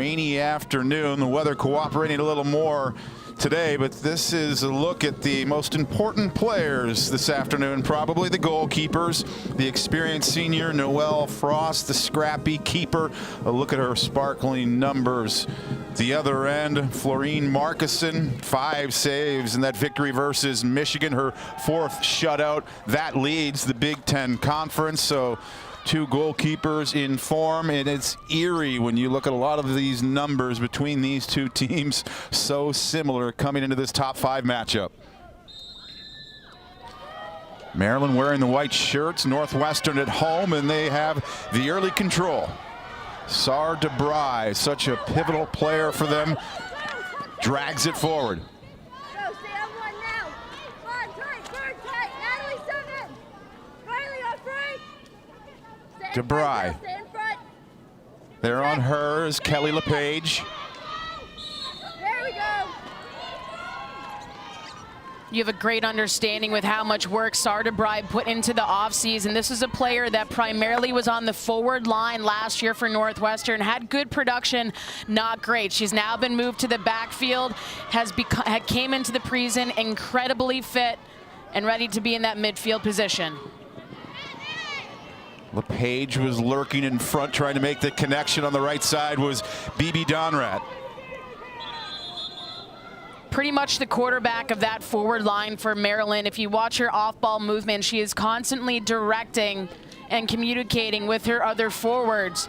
rainy afternoon. The weather cooperating a little more today, but this is a look at the most important players this afternoon. Probably the goalkeepers, the experienced senior Noelle Frost, the scrappy keeper. A look at her sparkling numbers. The other end, Florine Markison, 5 saves in that victory versus Michigan, her 4th shutout. That leads the Big Ten Conference. So 2 goalkeepers in form, and it's eerie when you look at a lot of these numbers between these 2 teams. So similar coming into this top 5 matchup. Maryland wearing the white shirts, Northwestern at home, and they have the early control. Sar DeBry, such a pivotal player for them, drags it forward. DeBry. There on her is Kelly Lepage. There we go. You have a great understanding with how much work Sar DeBry put into the offseason. This is a player that primarily was on the forward line last year for Northwestern, had good production, not great. She's now been moved to the backfield, came into the preseason incredibly fit and ready to be in that midfield position. Lepage was lurking in front, trying to make the connection. On the right side was BB Donrat. Pretty much the quarterback of that forward line for Maryland. If you watch her off-ball movement, she is constantly directing and communicating with her other forwards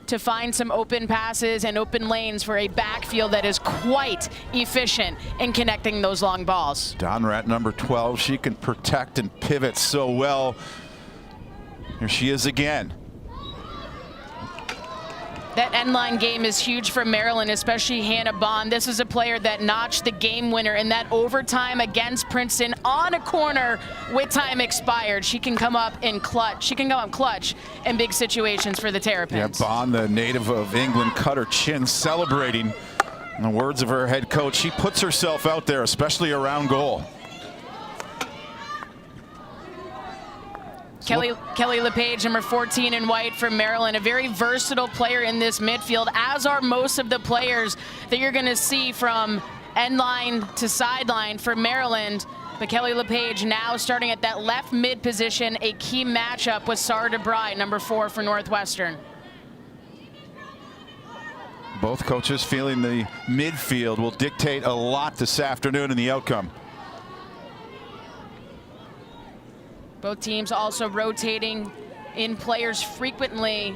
to find some open passes and open lanes for a backfield that is quite efficient in connecting those long balls. Donrat, number 12, she can protect and pivot so well. Here she is again. That end line game is huge for Maryland, especially Hannah Bond. This is a player that notched the game winner in that overtime against Princeton on a corner with time expired. She can come up in clutch. She can come up clutch in big situations for the Terrapins. Yeah, Bond, the native of England, cut her chin celebrating. In the words of her head coach, she puts herself out there, especially around goal. Kelly Lepage, number 14 in white for Maryland, a very versatile player in this midfield, as are most of the players that you're going to see from end line to sideline for Maryland. But Kelly Lepage now starting at that left mid position, a key matchup with Sar DeBry, number 4 for Northwestern. Both coaches feeling the midfield will dictate a lot this afternoon in the outcome. Both teams also rotating in players frequently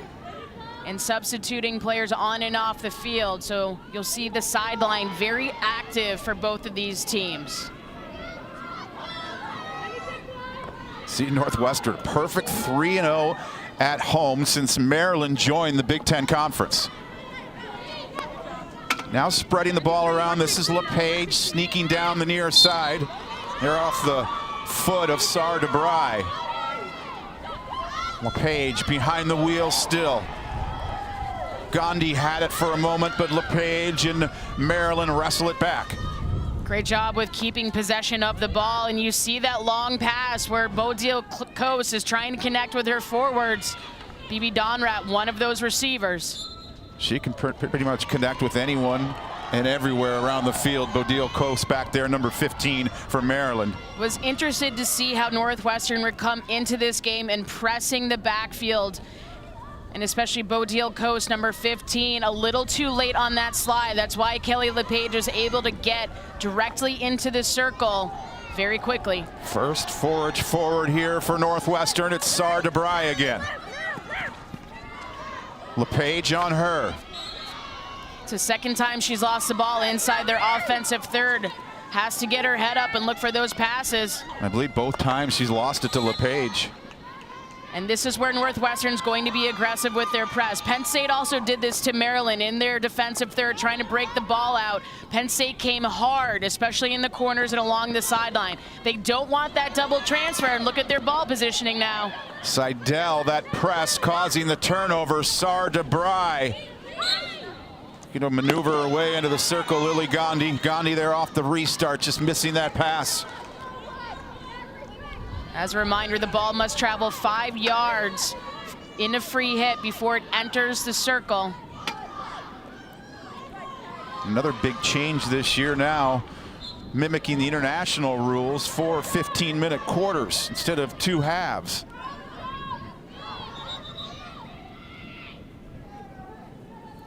and substituting players on and off the field. So you'll see the sideline very active for both of these teams. See Northwestern, perfect 3-0 at home since Maryland joined the Big Ten Conference. Now spreading the ball around. This is Lepage sneaking down the near side. They're off the foot of Sar DeBry. Lepage behind the wheel still. Gandhi had it for a moment, but Lepage and Maryland wrestle it back. Great job with keeping possession of the ball, and you see that long pass where Bodil Coase is trying to connect with her forwards. BB Donrat, one of those receivers. She can pretty much connect with anyone and everywhere around the field. Bodil Coase back there, number 15 for Maryland. Was interested to see how Northwestern would come into this game and pressing the backfield, and especially Bodil Coase, number 15, a little too late on that slide. That's why Kelly Lepage is able to get directly into the circle very quickly. First forward here for Northwestern. It's Sar DeBry again. Lepage on her. It's the second time she's lost the ball inside their offensive third. Has to get her head up and look for those passes. I believe both times she's lost it to Lepage. And this is where Northwestern's going to be aggressive with their press. Penn State also did this to Maryland in their defensive third, trying to break the ball out. Penn State came hard, especially in the corners and along the sideline. They don't want that double transfer, and look at their ball positioning now. Seidel, that press causing the turnover. Sar DeBry, maneuver her way into the circle. Lily Gandhi. Gandhi there off the restart, just missing that pass. As a reminder, the ball must travel 5 yards in a free hit before it enters the circle. Another big change this year now, mimicking the international rules, 4 15-minute quarters instead of 2 halves.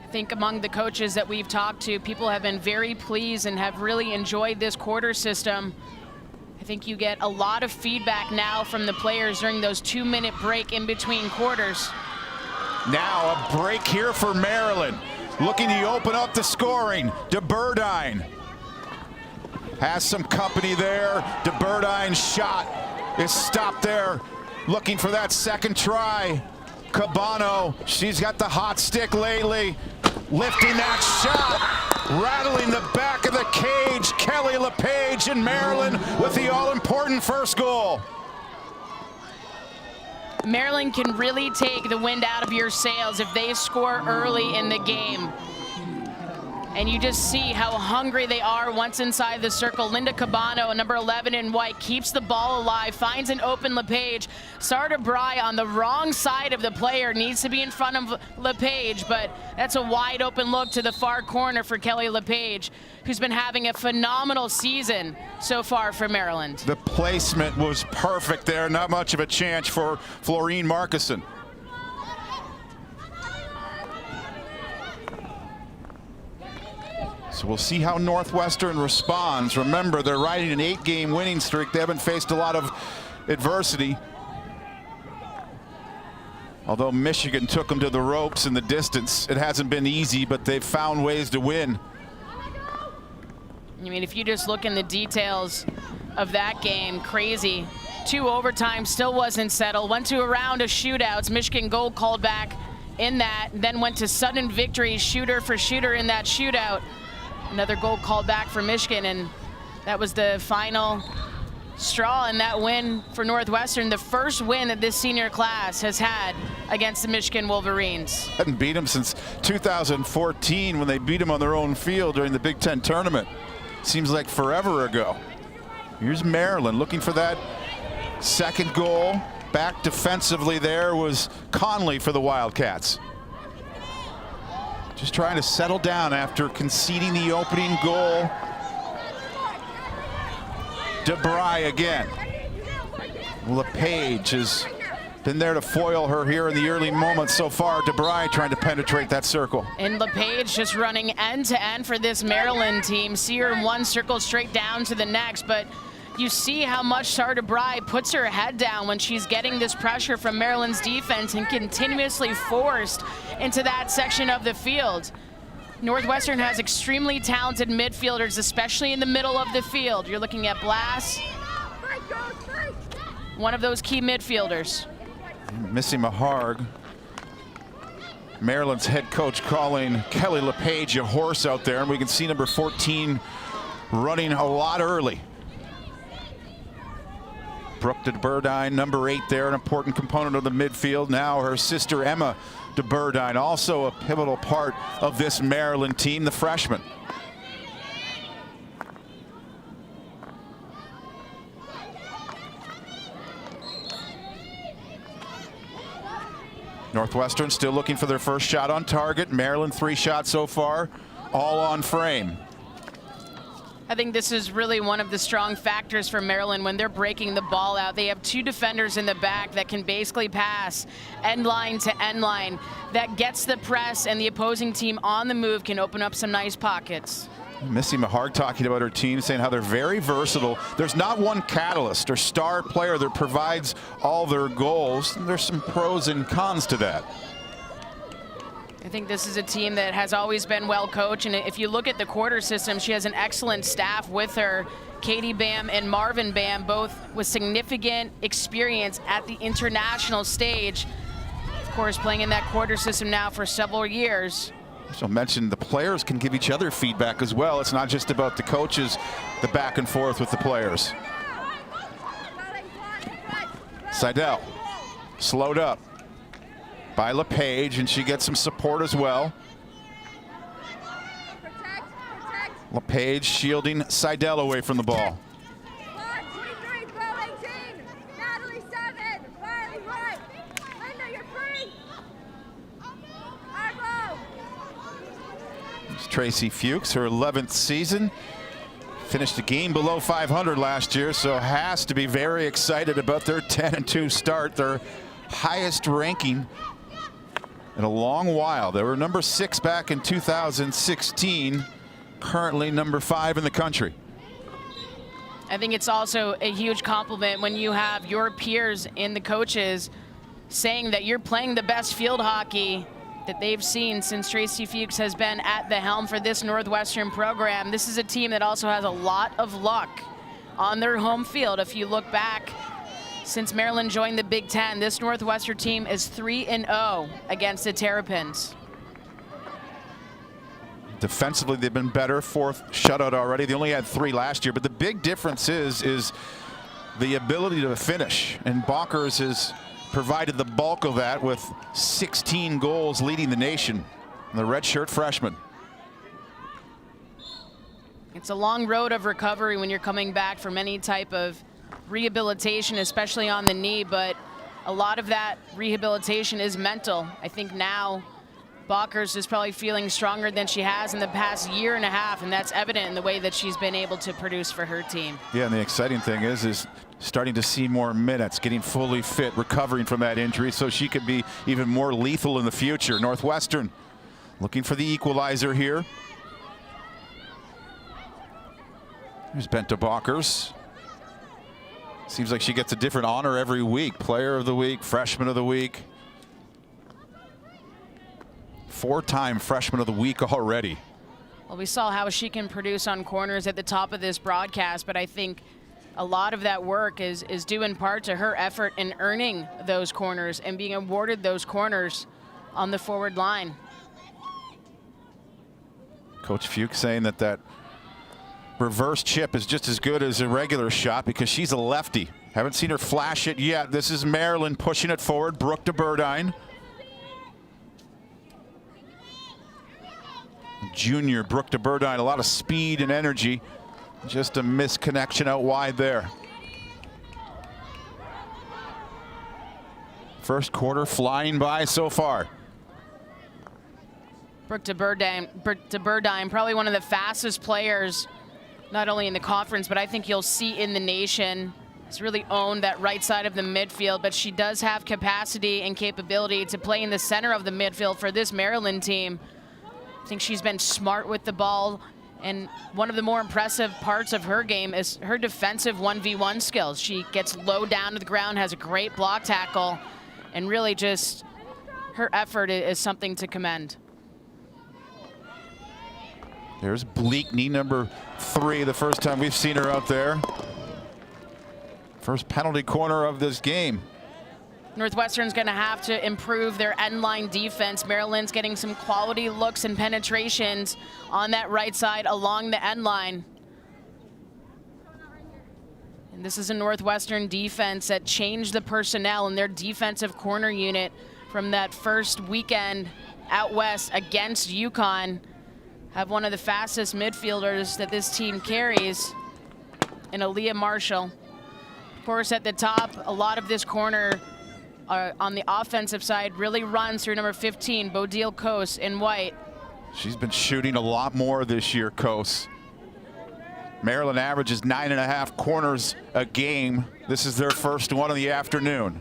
I think among the coaches that we've talked to, people have been very pleased and have really enjoyed this quarter system. I think you get a lot of feedback now from the players during those 2-minute break in between quarters. Now a break here for Maryland. Looking to open up the scoring. DeBurdine has some company there. DeBurdine's shot is stopped there. Looking for that second try. Cabano, she's got the hot stick lately. Lifting that shot. Rattling the back of the cage. Kelly Lepage in Maryland with the all-important first goal. Maryland can really take the wind out of your sails if they score early in the game. And you just see how hungry they are once inside the circle. Linda Cabano, number 11 in white, keeps the ball alive, finds an open Lepage. Sarda Bry on the wrong side of the player, needs to be in front of Lepage, but that's a wide open look to the far corner for Kelly Lepage, who's been having a phenomenal season so far for Maryland. The placement was perfect there, not much of a chance for Florine Markison. So we'll see how Northwestern responds. Remember, they're riding an 8-game winning streak. They haven't faced a lot of adversity. Although Michigan took them to the ropes in the distance, it hasn't been easy, but they've found ways to win. I mean, if you just look in the details of that game, crazy. 2 overtimes, still wasn't settled. Went to a round of shootouts. Michigan goal called back in that, then went to sudden victory, shooter for shooter in that shootout. Another goal called back for Michigan, and that was the final straw in that win for Northwestern. The first win that this senior class has had against the Michigan Wolverines. Hadn't beat them since 2014 when they beat them on their own field during the Big Ten tournament. Seems like forever ago. Here's Maryland looking for that second goal. Back defensively there was Conley for the Wildcats. Just trying to settle down after conceding the opening goal. DeBry again. Lepage has been there to foil her here in the early moments so far. DeBry trying to penetrate that circle. And Lepage just running end to end for this Maryland team. See her in one circle straight down to the next, but you see how much Sarda Bry puts her head down when she's getting this pressure from Maryland's defense and continuously forced into that section of the field. Northwestern has extremely talented midfielders, especially in the middle of the field. You're looking at Blass, one of those key midfielders. Missy Maharg, Maryland's head coach, calling Kelly Lepage a horse out there, and we can see number 14 running a lot early. Brooke DeBurdine, number 8 there, an important component of the midfield. Now her sister Emma DeBurdine, also a pivotal part of this Maryland team, the freshman. Northwestern still looking for their first shot on target. Maryland 3 shots so far, all on frame. I think this is really one of the strong factors for Maryland when they're breaking the ball out. They have 2 defenders in the back that can basically pass end line to end line. That gets the press and the opposing team on the move, can open up some nice pockets. Missy Maharg talking about her team, saying how they're very versatile. There's not one catalyst or star player that provides all their goals. There's some pros and cons to that. I think this is a team that has always been well coached, and if you look at the quarter system, she has an excellent staff with her. Katie Bam and Marvin Bam, both with significant experience at the international stage. Of course, playing in that quarter system now for several years. So mentioned the players can give each other feedback as well. It's not just about the coaches, the back and forth with the players. Seidel slowed up by Lepage, and she gets some support as well. Lepage shielding Seidel away from the ball. It's Tracy Fuchs, her 11th season. Finished a game below 500 last year, so has to be very excited about their 10-2 start, their highest ranking in a long while. They were number 6 back in 2016, currently number 5 in the country. I think it's also a huge compliment when you have your peers and the coaches saying that you're playing the best field hockey that they've seen since Tracy Fuchs has been at the helm for this Northwestern program. This is a team that also has a lot of luck on their home field. If you look back, since Maryland joined the Big Ten, this Northwestern team is 3-0 against the Terrapins. Defensively, they've been better. 4th shutout already. They only had 3 last year, but the big difference is the ability to finish. And Bonkers has provided the bulk of that with 16 goals, leading the nation. The redshirt freshman. It's a long road of recovery when you're coming back from any type of rehabilitation, especially on the knee, but a lot of that rehabilitation is mental. I think now Bonkers is probably feeling stronger than she has in the past year and a half, and that's evident in the way that she's been able to produce for her team. Yeah, and the exciting thing is starting to see more minutes, getting fully fit, recovering from that injury, so she could be even more lethal in the future. Northwestern looking for the equalizer here. Here's Benta Bonkers. Seems like she gets a different honor every week. Player of the week, freshman of the week. 4-time freshman of the week already. Well, we saw how she can produce on corners at the top of this broadcast, but I think a lot of that work is due in part to her effort in earning those corners and being awarded those corners on the forward line. Coach Fuchs saying that reverse chip is just as good as a regular shot because she's a lefty. Haven't seen her flash it yet. This is Maryland pushing it forward. Brooke DeBurdine. Junior Brooke DeBurdine, a lot of speed and energy. Just a misconnection out wide there. First quarter flying by so far. Brooke DeBurdine, probably one of the fastest players, not only in the conference, but I think you'll see in the nation. Has really owned that right side of the midfield, but she does have capacity and capability to play in the center of the midfield for this Maryland team. I think she's been smart with the ball, and one of the more impressive parts of her game is her defensive 1v1 skills. She gets low down to the ground, has a great block tackle, and really just her effort is something to commend. There's Bleakney, number 3, the first time we've seen her out there. First penalty corner of this game. Northwestern's going to have to improve their end line defense. Maryland's getting some quality looks and penetrations on that right side along the end line. And this is a Northwestern defense that changed the personnel in their defensive corner unit from that first weekend out west against UConn. Have one of the fastest midfielders that this team carries in Aaliyah Marshall. Of course, at the top, a lot of this corner on the offensive side really runs through number 15, Bodil Kos in white. She's been shooting a lot more this year, Kos. Maryland averages 9.5 corners a game. This is their first one of the afternoon.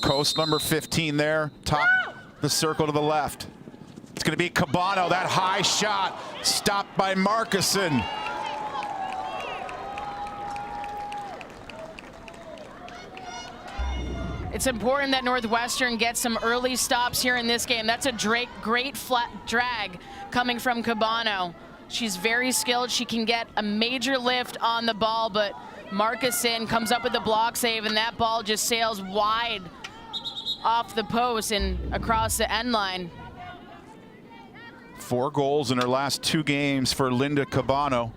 Kos, number 15 there, top the circle to the left. It's going to be Cabano, that high shot, stopped by Markuson. It's important that Northwestern gets some early stops here in this game. That's a great flat drag coming from Cabano. She's very skilled. She can get a major lift on the ball, but Markuson comes up with the block save, and that ball just sails wide off the post and across the end line. 4 goals in her last 2 games for Linda Cabano.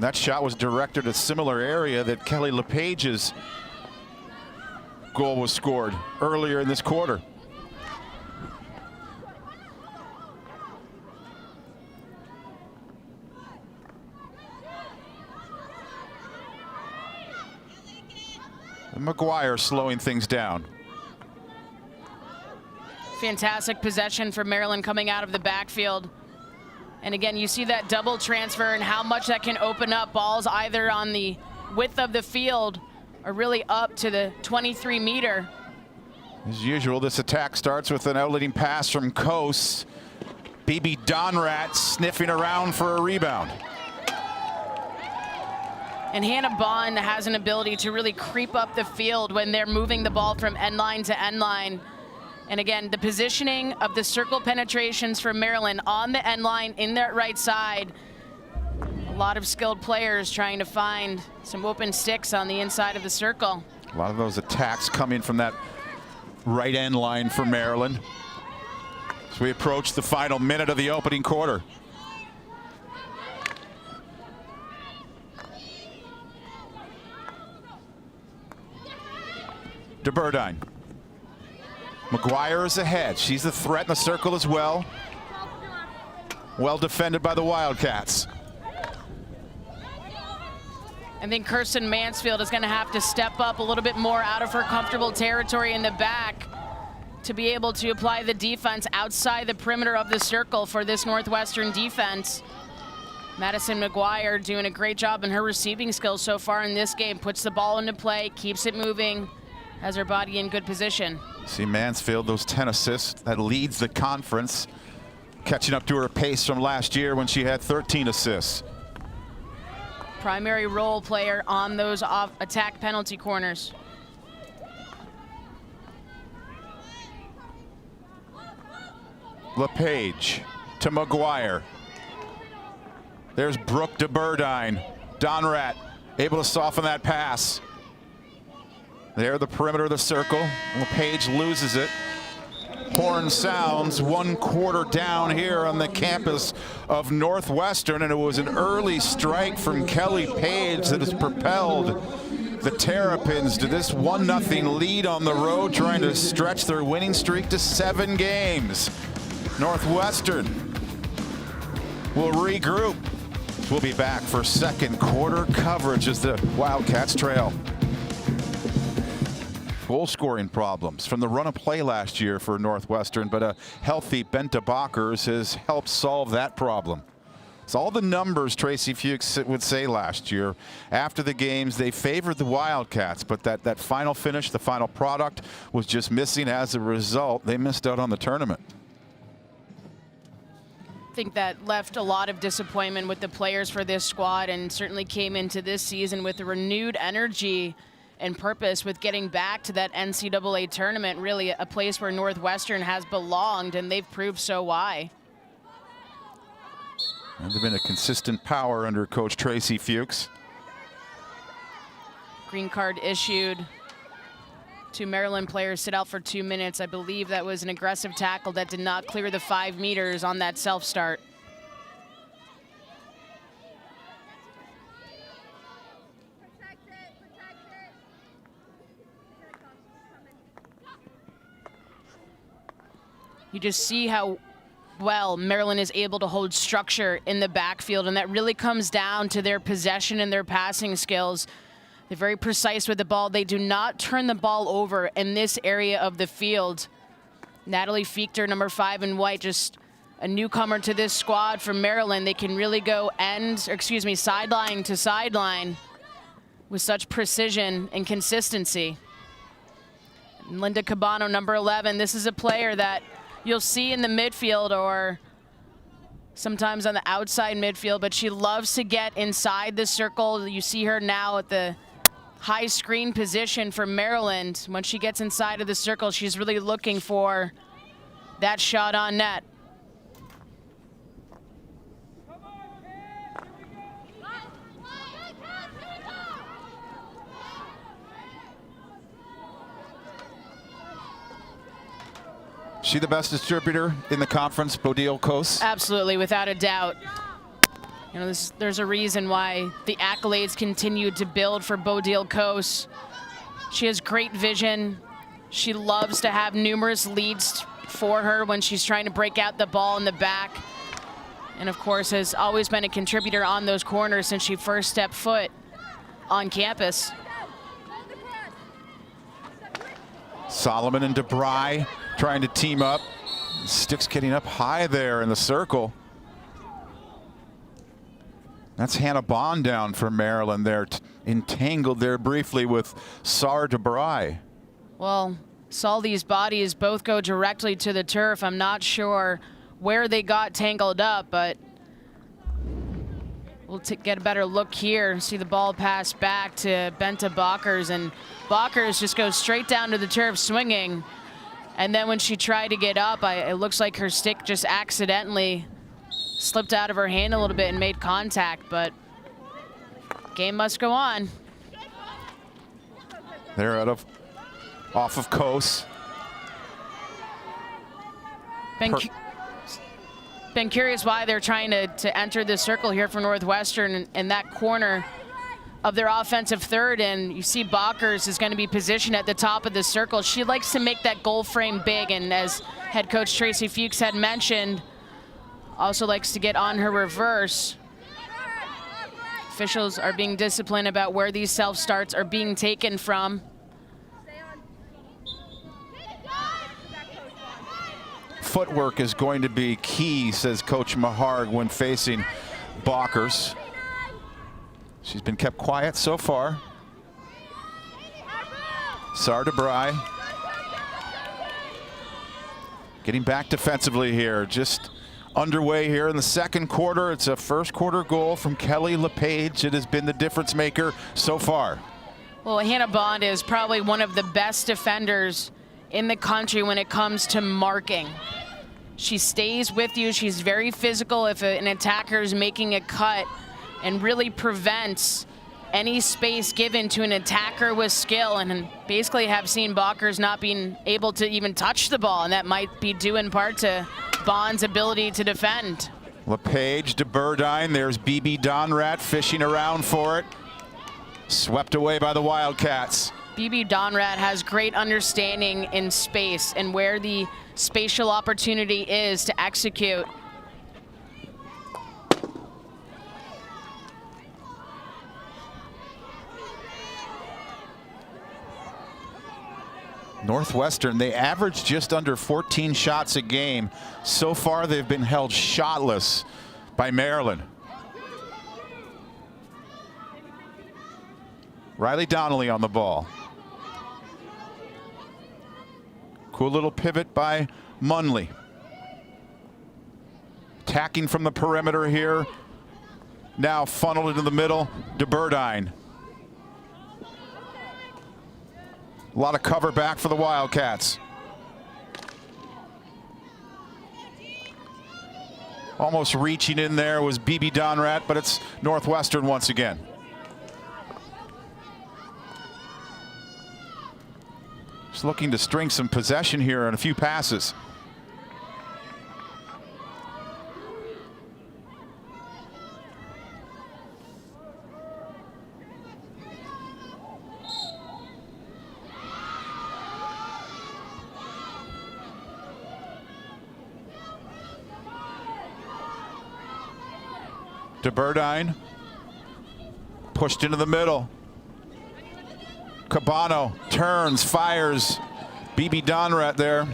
That shot was directed at a similar area that Kelly Lepage's goal was scored earlier in this quarter. McGuire slowing things down. Fantastic possession for Maryland coming out of the backfield. And again, you see that double transfer and how much that can open up balls either on the width of the field or really up to the 23-meter. As usual, this attack starts with an outletting pass from Coase. BB Donrat sniffing around for a rebound. And Hannah Bond has an ability to really creep up the field when they're moving the ball from end line to end line. And again, the positioning of the circle penetrations for Maryland on the end line in that right side. A lot of skilled players trying to find some open sticks on the inside of the circle. A lot of those attacks coming from that right end line for Maryland. As we approach the final minute of the opening quarter. DeBurdine. McGuire is ahead. She's the threat in the circle as well. Well defended by the Wildcats. I think Kirsten Mansfield is going to have to step up a little bit more out of her comfortable territory in the back to be able to apply the defense outside the perimeter of the circle for this Northwestern defense. Madison McGuire doing a great job in her receiving skills so far in this game. Puts the ball into play, keeps it moving, has her body in good position. See Mansfield, those 10 assists, that leads the conference, catching up to her pace from last year when she had 13 assists. Primary role player on those attack penalty corners. Lepage to McGuire. There's Brooke DeBurdine. Donrat able to soften that pass. There, the perimeter of the circle. Lepage loses it. Horn sounds, 1 quarter down here on the campus of Northwestern, and it was an early strike from Kelly Page that has propelled the Terrapins to this 1-0 lead on the road, trying to stretch their winning streak to 7 games. Northwestern will regroup. We'll be back for second quarter coverage as the Wildcats trail. Goal scoring problems from the run of play last year for Northwestern, but a healthy Benta Bockers has helped solve that problem. It's all the numbers Tracy Fuchs would say last year. After the games, they favored the Wildcats, but that final finish, the final product, was just missing. As a result, they missed out on the tournament. I think that left a lot of disappointment with the players for this squad, and certainly came into this season with a renewed energy and purpose with getting back to that NCAA tournament, really a place where Northwestern has belonged, and they've proved so why. And they've been a consistent power under Coach Tracy Fuchs. Green card issued. 2 Maryland players sit out for 2 minutes. I believe that was an aggressive tackle that did not clear the 5 meters on that self-start. You just see how well Maryland is able to hold structure in the backfield, and that really comes down to their possession and their passing skills. They're very precise with the ball. They do not turn the ball over in this area of the field. Natalie Fichter, number 5 in white, just a newcomer to this squad from Maryland. They can really go sideline to sideline with such precision and consistency. And Linda Cabano, number 11, this is a player that you'll see in the midfield or sometimes on the outside midfield, but she loves to get inside the circle. You see her now at the high screen position for Maryland. When she gets inside of the circle, she's really looking for that shot on net. She the best distributor in the conference, Bodil Coase? Absolutely, without a doubt. You know, there's a reason why the accolades continue to build for Bodil Coase. She has great vision. She loves to have numerous leads for her when she's trying to break out the ball in the back. And of course, has always been a contributor on those corners since she first stepped foot on campus. Solomon and DeBry trying to team up. Sticks getting up high there in the circle. That's Hannah Bond down for Maryland there, entangled there briefly with Sar DeBry. Well, saw these bodies both go directly to the turf. I'm not sure where they got tangled up, but we'll get a better look here. See the ball pass back to Benta Bakers, and Bakers just goes straight down to the turf swinging. And then when she tried to get up, it looks like her stick just accidentally slipped out of her hand a little bit and made contact, but game must go on. They're off of Coase. Been curious why they're trying to enter the circle here for Northwestern in that corner of their offensive third, and you see Bakers is going to be positioned at the top of the circle. She likes to make that goal frame big, and as head coach Tracy Fuchs had mentioned, also likes to get on her reverse. Officials are being disciplined about where these self-starts are being taken from. Footwork is going to be key, says Coach Maharg when facing Bakers. She's been kept quiet so far. Sar DeBry getting back defensively here, just underway here in the second quarter. It's a first quarter goal from Kelly Lepage. It has been the difference maker so far. Well, Hannah Bond is probably one of the best defenders in the country when it comes to marking. She stays with you. She's very physical if an attacker is making a cut, and really prevents any space given to an attacker with skill, and basically have seen Bakers not being able to even touch the ball, and that might be due in part to Bond's ability to defend. Lepage to Burdine. There's BB Donrat fishing around for it. Swept away by the Wildcats. BB Donrat has great understanding in space and where the spatial opportunity is to execute. Northwestern, they average just under 14 shots a game. So far, they've been held shotless by Maryland. Riley Donnelly on the ball. Cool little pivot by Munley. Attacking from the perimeter here. Now funneled into the middle, DeBurdine. A lot of cover back for the Wildcats. Almost reaching in there was BB Donrat, but it's Northwestern once again. Just looking to string some possession here on a few passes. DeBurdine pushed into the middle. Cabano turns, fires. BB Donrat there.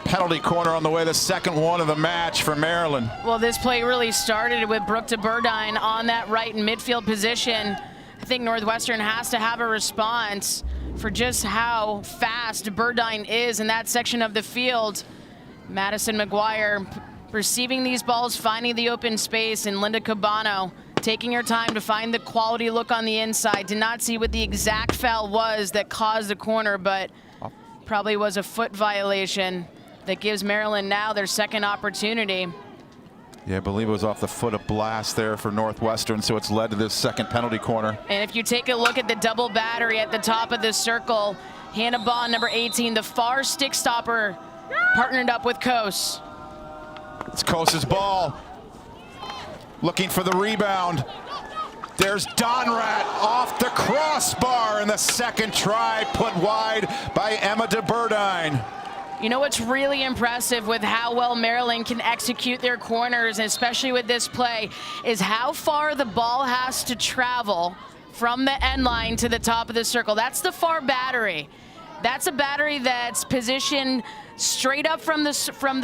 Penalty corner on the way, the second one of the match for Maryland. Well, this play really started with Brooke DeBurdine on that right in midfield position. I think Northwestern has to have a response for just how fast DeBurdine is in that section of the field. Madison McGuire receiving these balls, finding the open space, and Linda Cabano taking her time to find the quality look on the inside. Did not see what the exact foul was that caused the corner, but probably was a foot violation that gives Maryland now their second opportunity. Yeah, I believe it was off the foot of Blast there for Northwestern, so it's led to this second penalty corner. And if you take a look at the double battery at the top of this circle, Hannah Bond, number 18, the far stick stopper, partnered up with Coase. It's Coase's ball. Looking for the rebound. There's Donrat off the crossbar, and the second try put wide by Emma DeBurdine. You know what's really impressive with how well Maryland can execute their corners, especially with this play, is how far the ball has to travel from the end line to the top of the circle. That's the far battery. That's a battery that's positioned straight up from the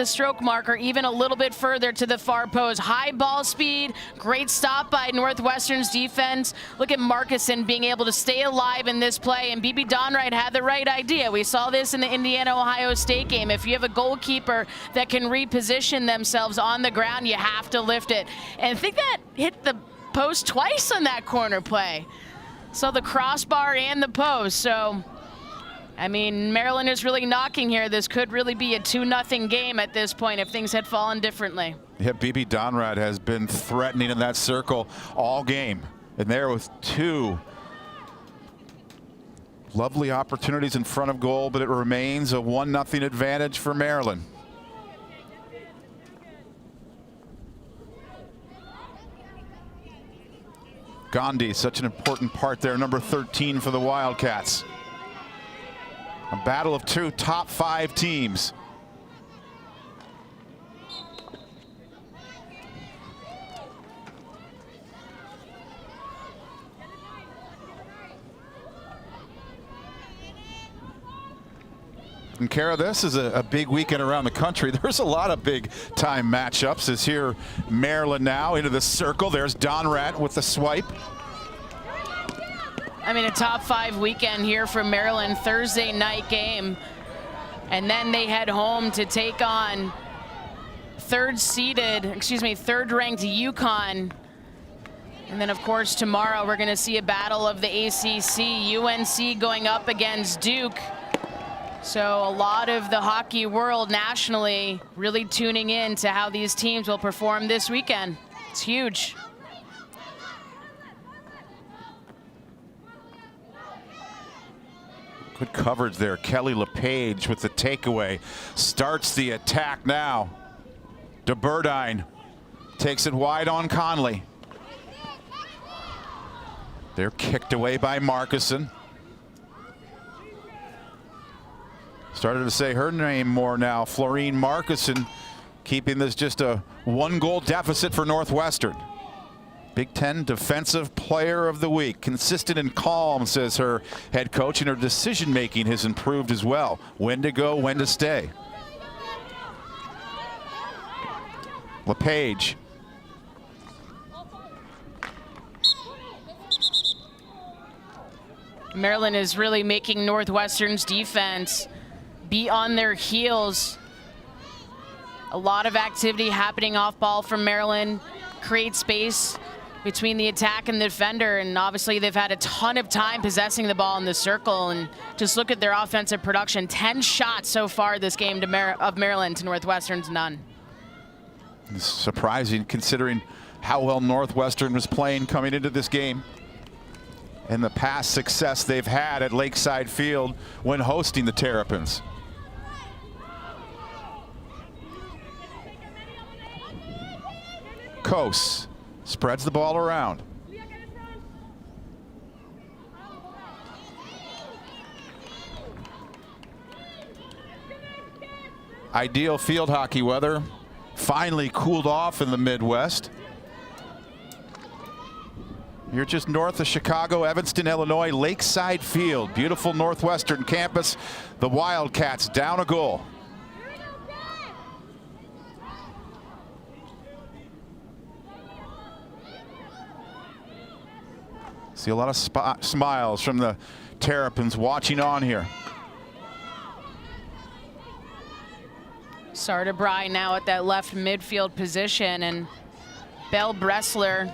stroke marker, even a little bit further to the far post. High ball speed, great stop by Northwestern's defense. Look at Markuson being able to stay alive in this play, and BB Donright had the right idea. We saw this in the Indiana-Ohio State game. If you have a goalkeeper that can reposition themselves on the ground, you have to lift it. And I think that hit the post twice on that corner play. So the crossbar and the post, so I mean, Maryland is really knocking here. This could really be a 2-0 game at this point if things had fallen differently. Yeah, BB Donrad has been threatening in that circle all game. And there with 2 lovely opportunities in front of goal, but it remains a 1-0 advantage for Maryland. Gandhi, such an important part there, number 13 for the Wildcats. A battle of 2 top 5 teams. And Kara, this is a big weekend around the country. There's a lot of big time matchups. As here Maryland now into the circle. There's Donrat with the swipe. I mean, a top 5 weekend here for Maryland, Thursday night game. And then they head home to take on third-ranked UConn. And then, of course, tomorrow we're going to see a battle of the ACC, UNC going up against Duke. So a lot of the hockey world nationally really tuning in to how these teams will perform this weekend. It's huge. Good coverage there. Kelly Lepage with the takeaway. Starts the attack now. DeBurdine takes it wide on Conley. They're kicked away by Markuson. Started to say her name more now. Florine Markuson keeping this just a 1-goal deficit for Northwestern. Big Ten Defensive Player of the Week. Consistent and calm, says her head coach, and her decision making has improved as well. When to go, when to stay. Lepage. Maryland is really making Northwestern's defense be on their heels. A lot of activity happening off ball from Maryland. Create space between the attack and the defender, and obviously they've had a ton of time possessing the ball in the circle. And just look at their offensive production. 10 shots so far this game of Maryland to Northwestern's none. It's surprising considering how well Northwestern was playing coming into this game and the past success they've had at Lakeside Field when hosting the Terrapins. Kos spreads the ball around. Ideal field hockey weather finally cooled off in the Midwest. You're just north of Chicago, Evanston, Illinois, Lakeside Field. Beautiful Northwestern campus. The Wildcats down a goal. See a lot of smiles from the Terrapins watching on here. Sartabry now at that left midfield position, and Belle Bressler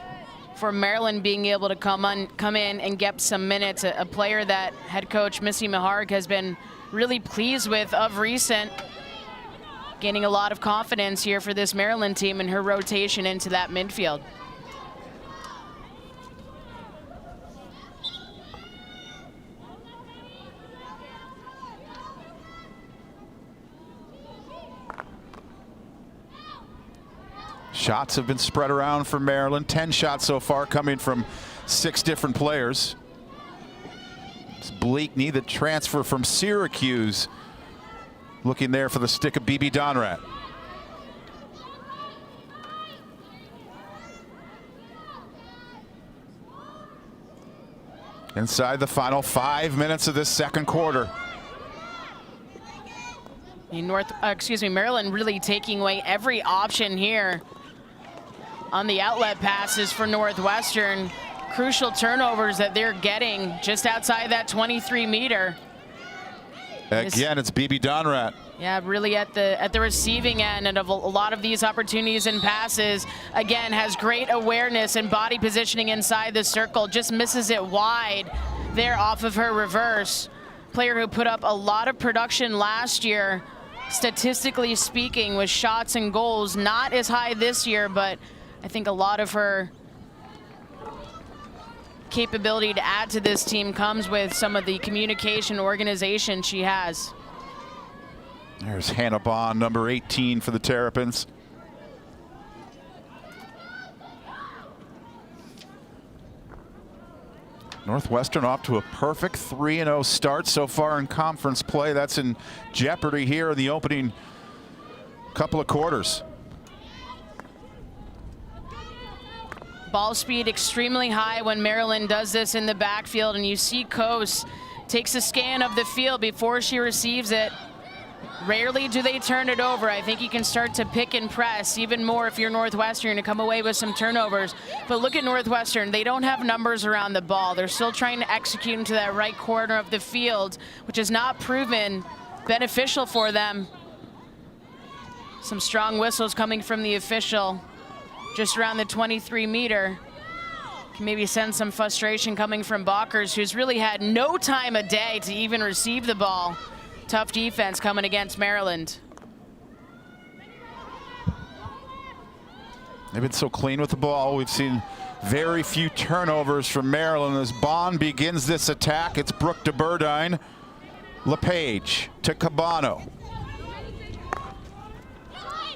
for Maryland being able to come in and get some minutes. A player that head coach Missy Maharg has been really pleased with of recent. Gaining a lot of confidence here for this Maryland team in her rotation into that midfield. Shots have been spread around for Maryland. 10 shots so far coming from 6 different players. It's Bleakney, the transfer from Syracuse, looking there for the stick of BB Donrat. Inside the final 5 minutes of this second quarter. Maryland really taking away every option here on the outlet passes for Northwestern. Crucial turnovers that they're getting just outside that 23-meter. Again, it's BB Donrat. Yeah, really at the receiving end and of a lot of these opportunities and passes. Again, has great awareness and body positioning inside the circle. Just misses it wide there off of her reverse. Player who put up a lot of production last year, statistically speaking, with shots and goals. Not as high this year, but I think a lot of her capability to add to this team comes with some of the communication organization she has. There's Hannah Bond, number 18 for the Terrapins. Northwestern off to a perfect 3-0 start so far in conference play. That's in jeopardy here in the opening couple of quarters. Ball speed extremely high when Maryland does this in the backfield, and you see Coase takes a scan of the field before she receives it. Rarely do they turn it over. I think you can start to pick and press even more if you're Northwestern to come away with some turnovers. But look at Northwestern. They don't have numbers around the ball. They're still trying to execute into that right corner of the field, which has not proven beneficial for them. Some strong whistles coming from the official just around the 23-meter. Can maybe sense some frustration coming from Balkers, who's really had no time of day to even receive the ball. Tough defense coming against Maryland. They've been so clean with the ball. We've seen very few turnovers from Maryland. As Bond begins this attack, it's Brooke DeBurdine. Lepage to Cabano.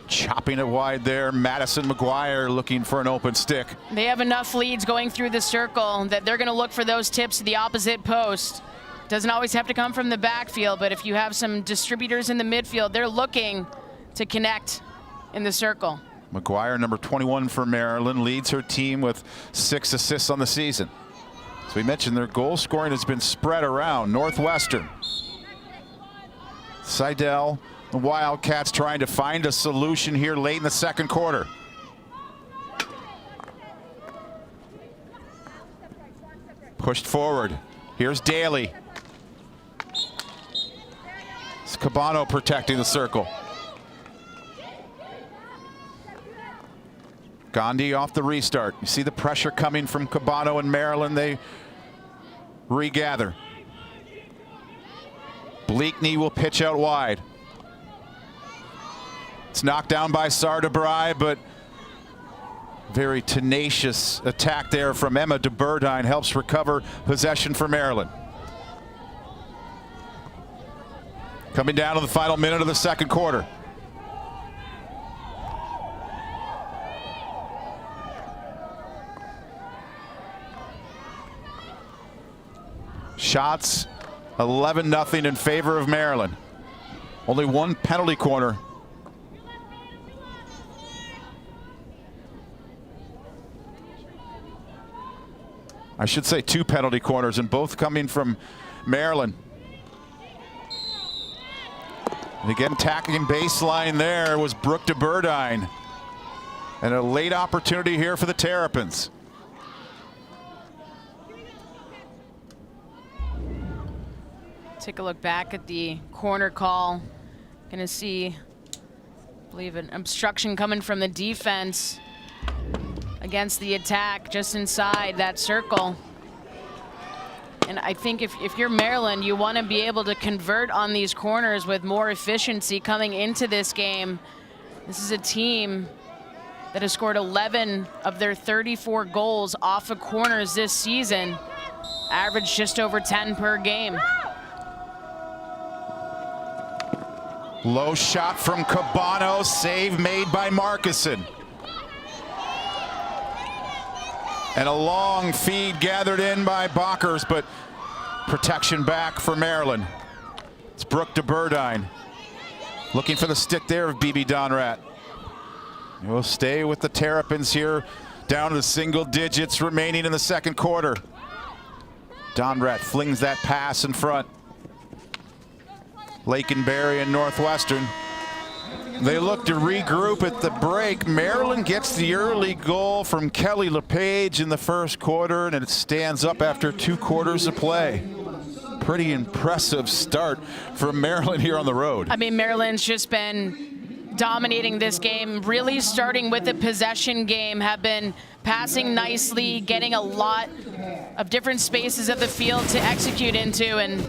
Chopping it wide there. Madison McGuire looking for an open stick. They have enough leads going through the circle that they're going to look for those tips to the opposite post. Doesn't always have to come from the backfield, but if you have some distributors in the midfield, they're looking to connect in the circle. McGuire, number 21 for Maryland, leads her team with 6 assists on the season. As we mentioned, their goal scoring has been spread around. Northwestern. Seidel, the Wildcats trying to find a solution here late in the second quarter. Pushed forward. Here's Daly. It's Cabano protecting the circle. Gandhi off the restart. You see the pressure coming from Cabano and Maryland. They regather. Bleakney will pitch out wide. It's knocked down by Sardebrai, but very tenacious attack there from Emma DeBurdine helps recover possession for Maryland. Coming down to the final minute of the second quarter. Shots 11-0 in favor of Maryland. Only one penalty corner. I should say 2 penalty corners, and both coming from Maryland. And again, attacking baseline there was Brooke DeBurdine. And a late opportunity here for the Terrapins. Take a look back at the corner call. Gonna see, I believe, an obstruction coming from the defense against the attack just inside that circle. And I think if you're Maryland, you want to be able to convert on these corners with more efficiency coming into this game. This is a team that has scored 11 of their 34 goals off of corners this season, average just over 10 per game. Low shot from Cabano, save made by Markison. And a long feed gathered in by Balkers, but protection back for Maryland. It's Brooke DeBurdine looking for the stick there of BB Donrat. We'll stay with the Terrapins here, down to single digits remaining in the second quarter. Donrat flings that pass in front. Lakenberry and Northwestern. They look to regroup at the break. Maryland gets the early goal from Kelly Lepage in the first quarter, and it stands up after 2 quarters of play. Pretty impressive start from Maryland here on the road. I mean, Maryland's just been dominating this game, really starting with the possession game, have been passing nicely, getting a lot of different spaces of the field to execute into, and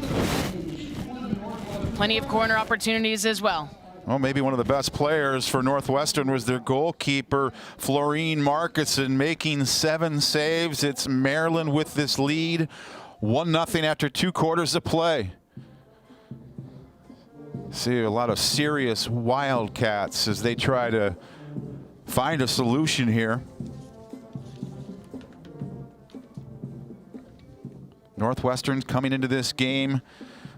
plenty of corner opportunities as well. Well, maybe one of the best players for Northwestern was their goalkeeper, Florine Marcuson, making 7 saves. It's Maryland with this lead, 1-0 after 2 quarters of play. See a lot of serious Wildcats as they try to find a solution here. Northwestern's coming into this game,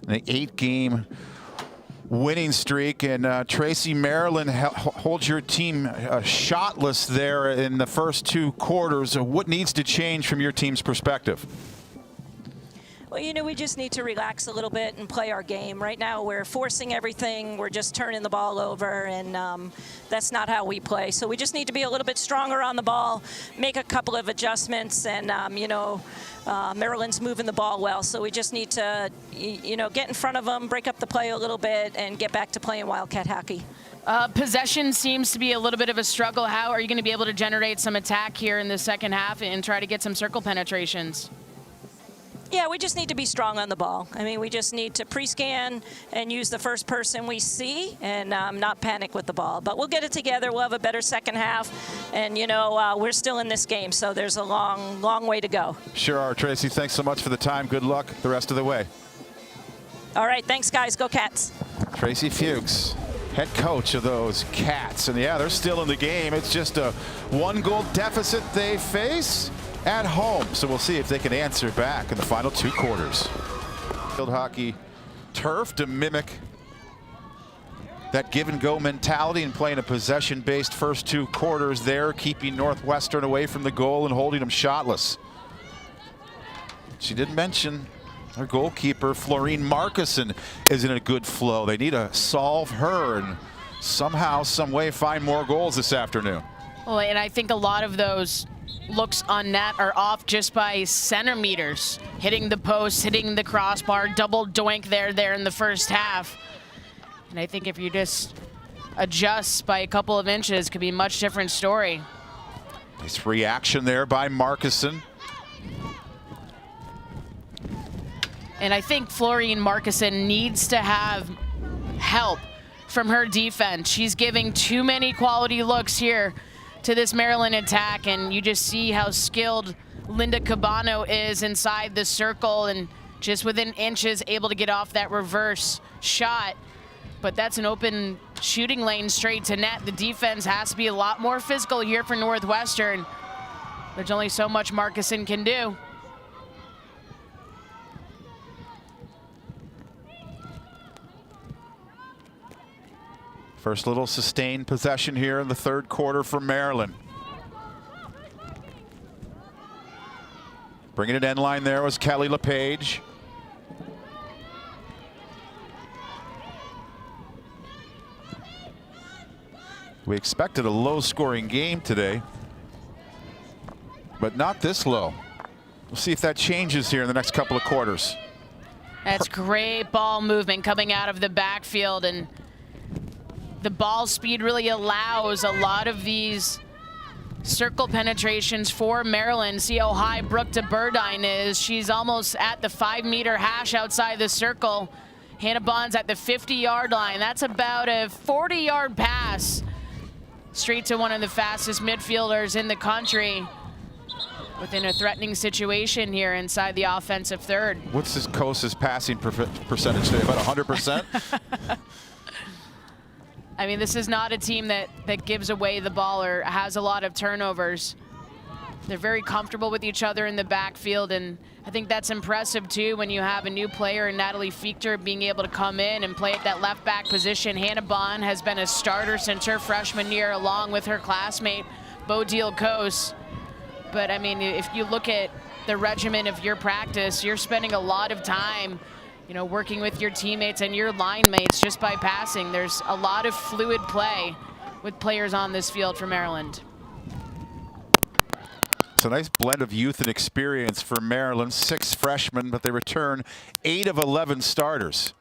an 8-game winning streak, and Tracy, Maryland holds your team shotless there in the first 2 quarters. What needs to change from your team's perspective? Well, you know, we just need to relax a little bit and play our game. Right now, we're forcing everything. We're just turning the ball over, and that's not how we play. So we just need to be a little bit stronger on the ball, make a couple of adjustments, and, you know, Maryland's moving the ball well. So we just need to, you know, get in front of them, break up the play a little bit, and get back to playing Wildcat hockey. Possession seems to be a little bit of a struggle. How are you going to be able to generate some attack here in the second half and try to get some circle penetrations? Yeah, we just need to be strong on the ball. I mean, we just need to pre-scan and use the first person we see and not panic with the ball. But we'll get it together. We'll have a better second half. And, you know, we're still in this game, so there's a long, long way to go. Sure are, Tracy. Thanks so much for the time. Good luck the rest of the way. All right, thanks, guys. Go Cats. Tracy Fuchs, head coach of those Cats. And, yeah, they're still in the game. It's just a 1-goal deficit they face at home, so we'll see if they can answer back in the final 2 quarters. Field hockey turf to mimic that give-and-go mentality and playing a possession-based first 2 quarters there, keeping Northwestern away from the goal and holding them shotless. She did mention their goalkeeper, Florine Marcuson, is in a good flow. They need to solve her and somehow, some way find more goals this afternoon. Well, and I think a lot of those looks on net are off just by centimeters, hitting the post, hitting the crossbar, double doink there in the first half. And I think if you just adjust by a couple of inches, could be a much different story. Nice reaction there by Marcuson. And I think Florine Marcuson needs to have help from her defense. She's giving too many quality looks here to this Maryland attack, and you just see how skilled Linda Cabano is inside the circle and just within inches able to get off that reverse shot. But that's an open shooting lane straight to net. The defense has to be a lot more physical here for Northwestern. There's only so much Marcuson can do. First little sustained possession here in the 3rd quarter for Maryland. Bringing it end line there was Kelly Lepage. We expected a low-scoring game today, but not this low. We'll see if that changes here in the next couple of quarters. That's great ball movement coming out of the backfield, and the ball speed really allows a lot of these circle penetrations for Maryland. See how high Brooke de Burdine is. She's almost at the 5-meter hash outside the circle. Hannah Bond's at the 50-yard line. That's about a 40-yard pass straight to one of the fastest midfielders in the country within a threatening situation here inside the offensive third. What's this Cosa's passing percentage today? About 100%? I mean, this is not a team that gives away the ball or has a lot of turnovers. They're very comfortable with each other in the backfield, and I think that's impressive too when you have a new player in Natalie Fichter being able to come in and play at that left back position. Hannah Bond has been a starter since her freshman year along with her classmate, Bodil Kos. But I mean, if you look at the regimen of your practice, you're spending a lot of time you know, working with your teammates and your line mates just by passing. There's a lot of fluid play with players on this field for Maryland. It's a nice blend of youth and experience for Maryland. 6 freshmen, but they return 8 of 11 starters.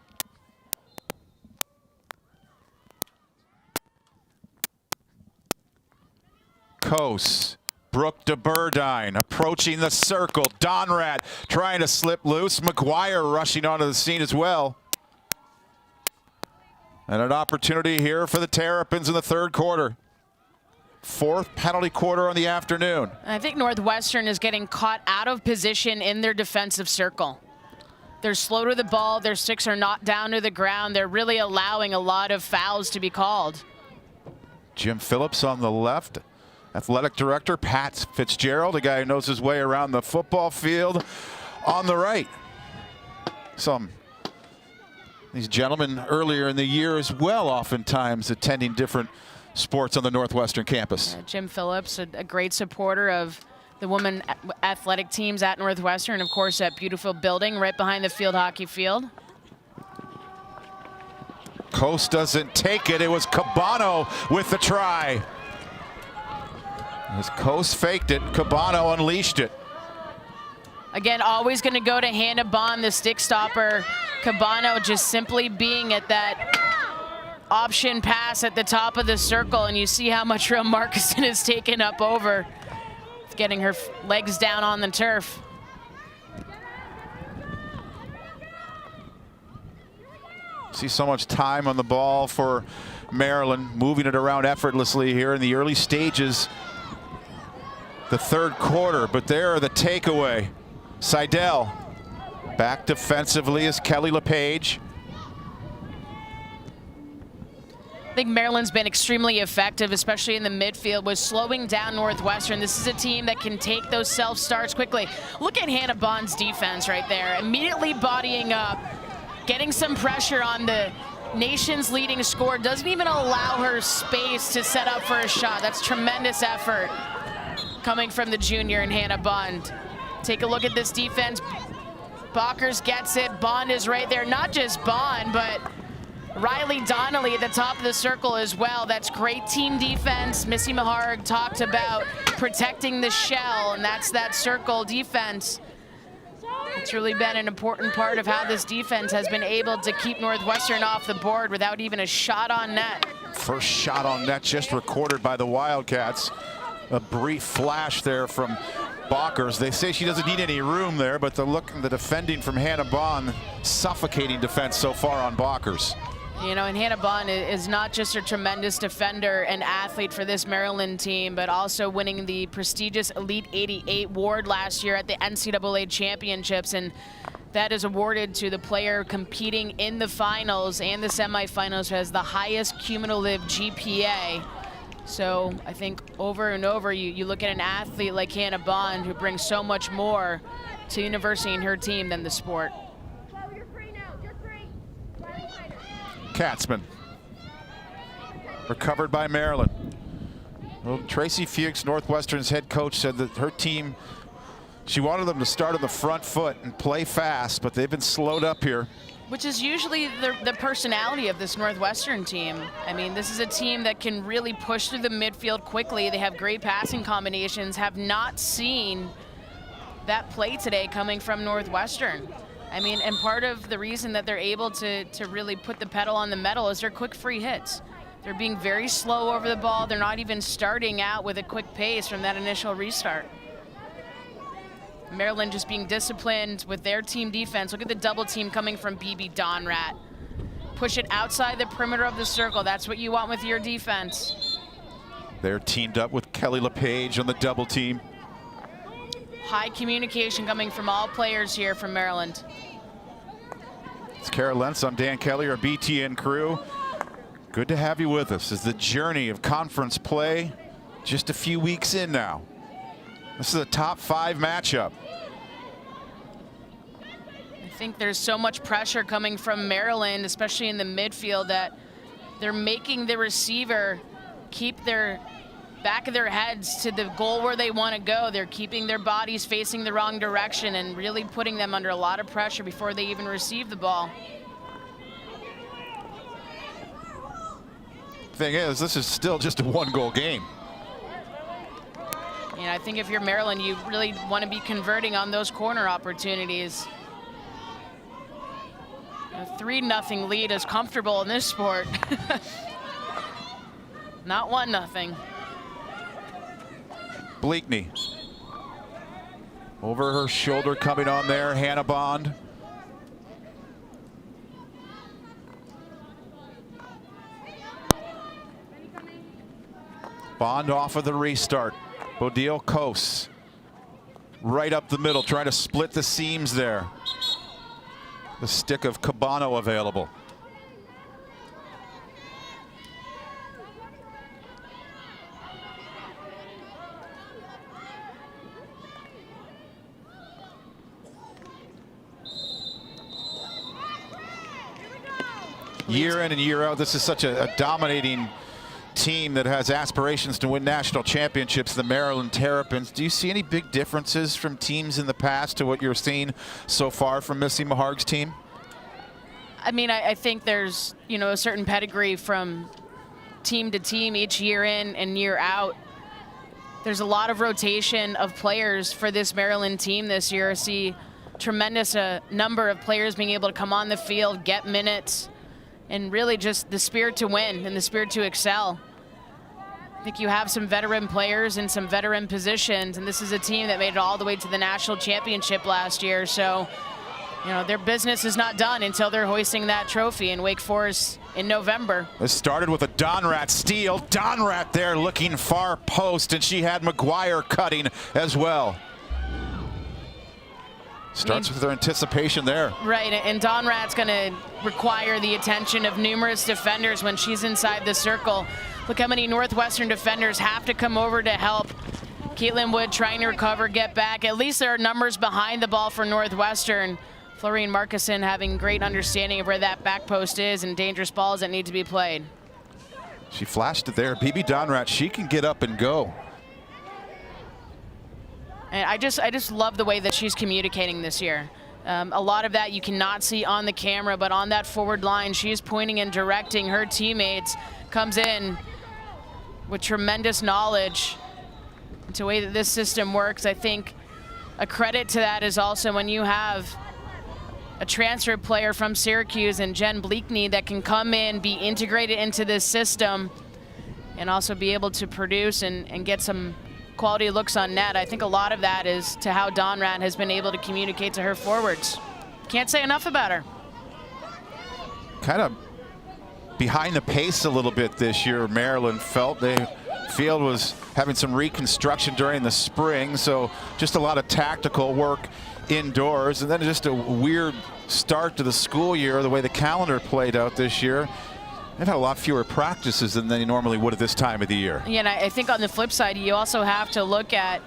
Coase, Brooke DeBurdine approaching the circle. Donrat trying to slip loose. McGuire rushing onto the scene as well. And an opportunity here for the Terrapins in the third quarter. 4th penalty quarter on the afternoon. I think Northwestern is getting caught out of position in their defensive circle. They're slow to the ball. Their sticks are not down to the ground. They're really allowing a lot of fouls to be called. Jim Phillips on the left. Athletic director Pat Fitzgerald, a guy who knows his way around the football field, on the right. These gentlemen earlier in the year as well, oftentimes attending different sports on the Northwestern campus. Jim Phillips, a great supporter of the women athletic teams at Northwestern, of course, that beautiful building right behind the field hockey field. Coase doesn't take it. It was Cabano with the try. As Coase faked it, Cabano unleashed it. Again, always going to go to Hannah Bond, the stick stopper. Cabano just simply being at that option pass at the top of the circle, and you see how much Real Marcuson has taken up over, getting her legs down on the turf. See so much time on the ball for Maryland, moving it around effortlessly here in the early stages. The third quarter, but there are the takeaway. Seidel back defensively is Kelly Lepage. I think Maryland's been extremely effective, especially in the midfield, with slowing down Northwestern. This is a team that can take those self-starts quickly. Look at Hannah Bond's defense right there, immediately bodying up, getting some pressure on the nation's leading scorer, doesn't even allow her space to set up for a shot. That's tremendous effort coming from the junior and Hannah Bond. Take a look at this defense. Bockers gets it. Bond is right there. Not just Bond, but Riley Donnelly at the top of the circle as well. That's great team defense. Missy Maharg talked about protecting the shell, and that's that circle defense. It's really been an important part of how this defense has been able to keep Northwestern off the board without even a shot on net. First shot on net just recorded by the Wildcats. A brief flash there from Bockers. They say she doesn't need any room there, but the defending from Hannah Bond, suffocating defense so far on Bockers. You know, and Hannah Bond is not just a tremendous defender and athlete for this Maryland team, but also winning the prestigious Elite 88 award last year at the NCAA Championships. And that is awarded to the player competing in the finals and the semifinals who has the highest cumulative GPA. So I think over and over, you look at an athlete like Hannah Bond who brings so much more to the university and her team than the sport. Katzman, recovered by Maryland. Well, Tracy Fuchs, Northwestern's head coach, said that her team, she wanted them to start on the front foot and play fast, but they've been slowed up here. Which is usually the personality of this Northwestern team. I mean, this is a team that can really push through the midfield quickly. They have great passing combinations. Have not seen that play today coming from Northwestern. I mean, and part of the reason that they're able to really put the pedal on the metal is their quick free hits. They're being very slow over the ball. They're not even starting out with a quick pace from that initial restart. Maryland just being disciplined with their team defense. Look at the double team coming from BB Donrat. Push it outside the perimeter of the circle. That's what you want with your defense. They're teamed up with Kelly Lepage on the double team. High communication coming from all players here from Maryland. It's Kara Lentz. I'm Dan Kelly, our BTN crew. Good to have you with us as the journey of conference play just a few weeks in now. This is a top 5 matchup. I think there's so much pressure coming from Maryland, especially in the midfield, that they're making the receiver keep their back of their heads to the goal where they want to go. They're keeping their bodies facing the wrong direction and really putting them under a lot of pressure before they even receive the ball. Thing is, this is still just a one-goal game. And I think if you're Maryland, you really want to be converting on those corner opportunities. A 3-0 lead is comfortable in this sport. Not 1-0. Bleakney. Over her shoulder coming on there, Hannah Bond. Bond off of the restart. Bodil Kos right up the middle, trying to split the seams there. The stick of Cabano available. Year in and year out, this is such a dominating team that has aspirations to win national championships, the Maryland Terrapins. Do you see any big differences from teams in the past to what you're seeing so far from Missy Maharg's team? I mean, I think there's, you know, a certain pedigree from team to team each year in and year out. There's a lot of rotation of players for this Maryland team this year. I see tremendous number of players being able to come on the field, get minutes, and really just the spirit to win and the spirit to excel. I think you have some veteran players in some veteran positions, and this is a team that made it all the way to the national championship last year. So, you know, their business is not done until they're hoisting that trophy in Wake Forest in November. This started with a Donrat steal. Donrat there looking far post, and she had McGuire cutting as well. Starts with their anticipation there. Right, and Donrat's going to require the attention of numerous defenders when she's inside the circle. Look how many Northwestern defenders have to come over to help. Caitlin Wood trying to recover, get back. At least there are numbers behind the ball for Northwestern. Florine Markison having great understanding of where that back post is and dangerous balls that need to be played. She flashed it there. BB Donrat, she can get up and go. And I just love the way that she's communicating this year. A lot of that you cannot see on the camera, but on that forward line, she's pointing and directing her teammates, comes in with tremendous knowledge into the way that this system works. I think a credit to that is also when you have a transfer player from Syracuse and Jen Bleakney that can come in, be integrated into this system, and also be able to produce and get some quality looks on net. I think a lot of that is to how Donrat has been able to communicate to her forwards. Can't say enough about her. Kind of behind the pace a little bit this year, Maryland felt. The field was having some reconstruction during the spring, so just a lot of tactical work indoors, and then just a weird start to the school year, the way the calendar played out this year. They've had a lot fewer practices than they normally would at this time of the year. Yeah, and I think on the flip side, you also have to look at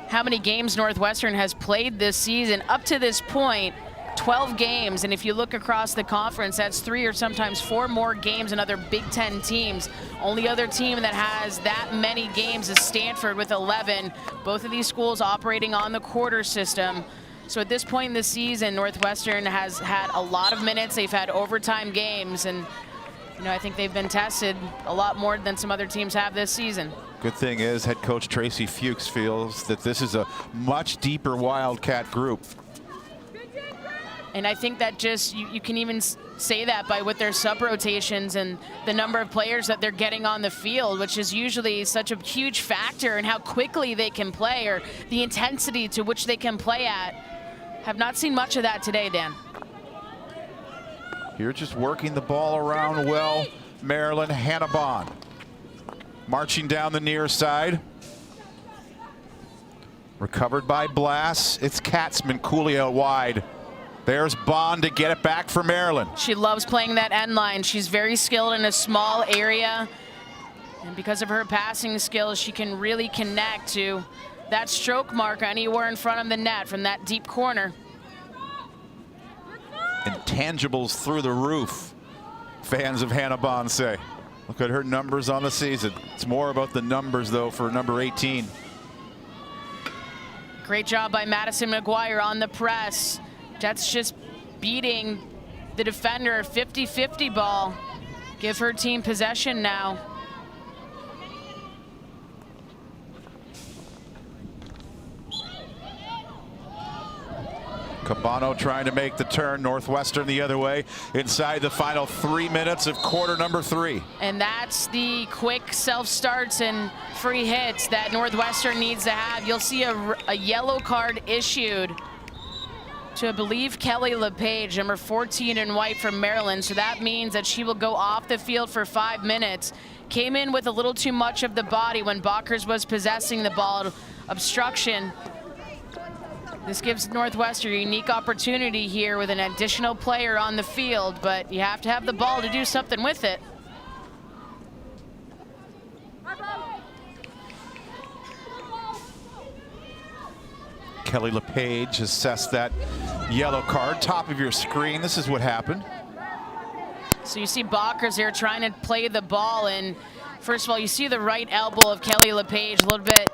how many games Northwestern has played this season. Up to this point, 12 games, and if you look across the conference, that's 3 or sometimes 4 more games than other Big Ten teams. Only other team that has that many games is Stanford with 11. Both of these schools operating on the quarter system. So at this point in the season, Northwestern has had a lot of minutes. They've had overtime games, and you know, I think they've been tested a lot more than some other teams have this season. Good thing is head coach Tracy Fuchs feels that this is a much deeper Wildcat group. And I think that just, you can even say that by with their sub rotations and the number of players that they're getting on the field, which is usually such a huge factor in how quickly they can play or the intensity to which they can play at. Have not seen much of that today, Dan. Here just working the ball around well, Maryland. Hannah Bond marching down the near side. Recovered by Blass. It's Katzman Cooley out wide. There's Bond to get it back for Maryland. She loves playing that end line. She's very skilled in a small area. And because of her passing skills, she can really connect to that stroke marker anywhere in front of the net from that deep corner. Intangibles through the roof, fans of Hannah Bond say. Look at her numbers on the season. It's more about the numbers, though, for number 18. Great job by Madison McGuire on the press. Jets just beating the defender, 50-50 ball. Give her team possession now. Cabano trying to make the turn. Northwestern the other way inside the final 3 minutes of quarter number 3. And that's the quick self-starts and free hits that Northwestern needs to have. You'll see a yellow card issued to, I believe, Kelly Lepage, number 14 in white from Maryland. So that means that she will go off the field for 5 minutes. Came in with a little too much of the body when Bakers was possessing the ball. Obstruction. This gives Northwestern a unique opportunity here with an additional player on the field, but you have to have the ball to do something with it. Kelly Lepage assessed that yellow card. Top of your screen, this is what happened. So you see Bakers here trying to play the ball, and first of all, you see the right elbow of Kelly Lepage a little bit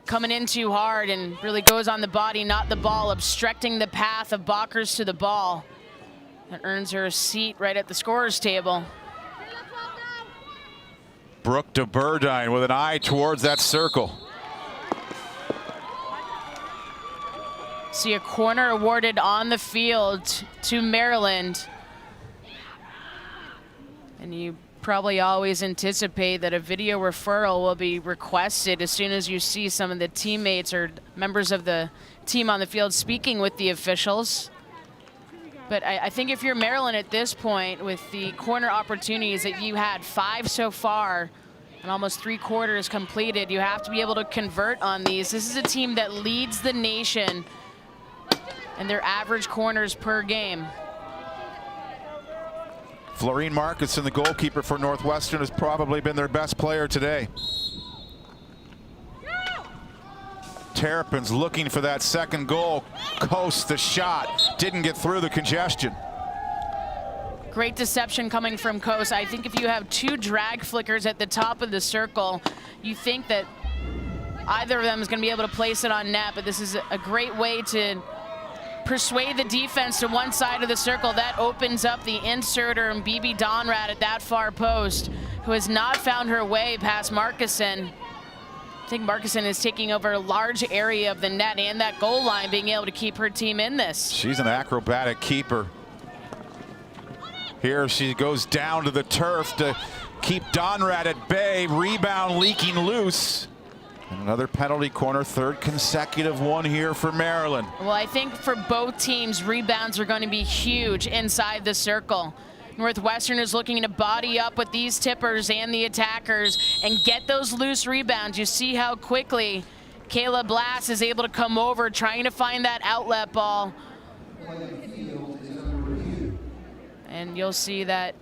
coming in too hard and really goes on the body, not the ball, obstructing the path of Bakers to the ball. That earns her a seat right at the scorer's table. Brooke de Burdine with an eye towards that circle. See a corner awarded on the field to Maryland. And you probably always anticipate that a video referral will be requested as soon as you see some of the teammates or members of the team on the field speaking with the officials. But I think if you're Maryland at this point, with the corner opportunities that you had 5 so far and almost 3/4 completed, you have to be able to convert on these. This is a team that leads the nation in their average corners per game. Florine Markinson, the goalkeeper for Northwestern, has probably been their best player today. Terrapins looking for that second goal. Coast the shot. Didn't get through the congestion. Great deception coming from Coast. I think if you have 2 drag flickers at the top of the circle, you think that either of them is going to be able to place it on net, but this is a great way to persuade the defense to one side of the circle. That opens up the inserter and BB Donrad at that far post, who has not found her way past Markinson. I think Markinson is taking over a large area of the net and that goal line, being able to keep her team in this. She's an acrobatic keeper. Here she goes down to the turf to keep Donrad at bay. Rebound leaking loose. And another penalty corner, 3rd consecutive one here for Maryland. Well, I think for both teams, rebounds are going to be huge inside the circle. Northwestern is looking to body up with these tippers and the attackers and get those loose rebounds. You see how quickly Kayla Blass is able to come over, trying to find that outlet ball. And you'll see that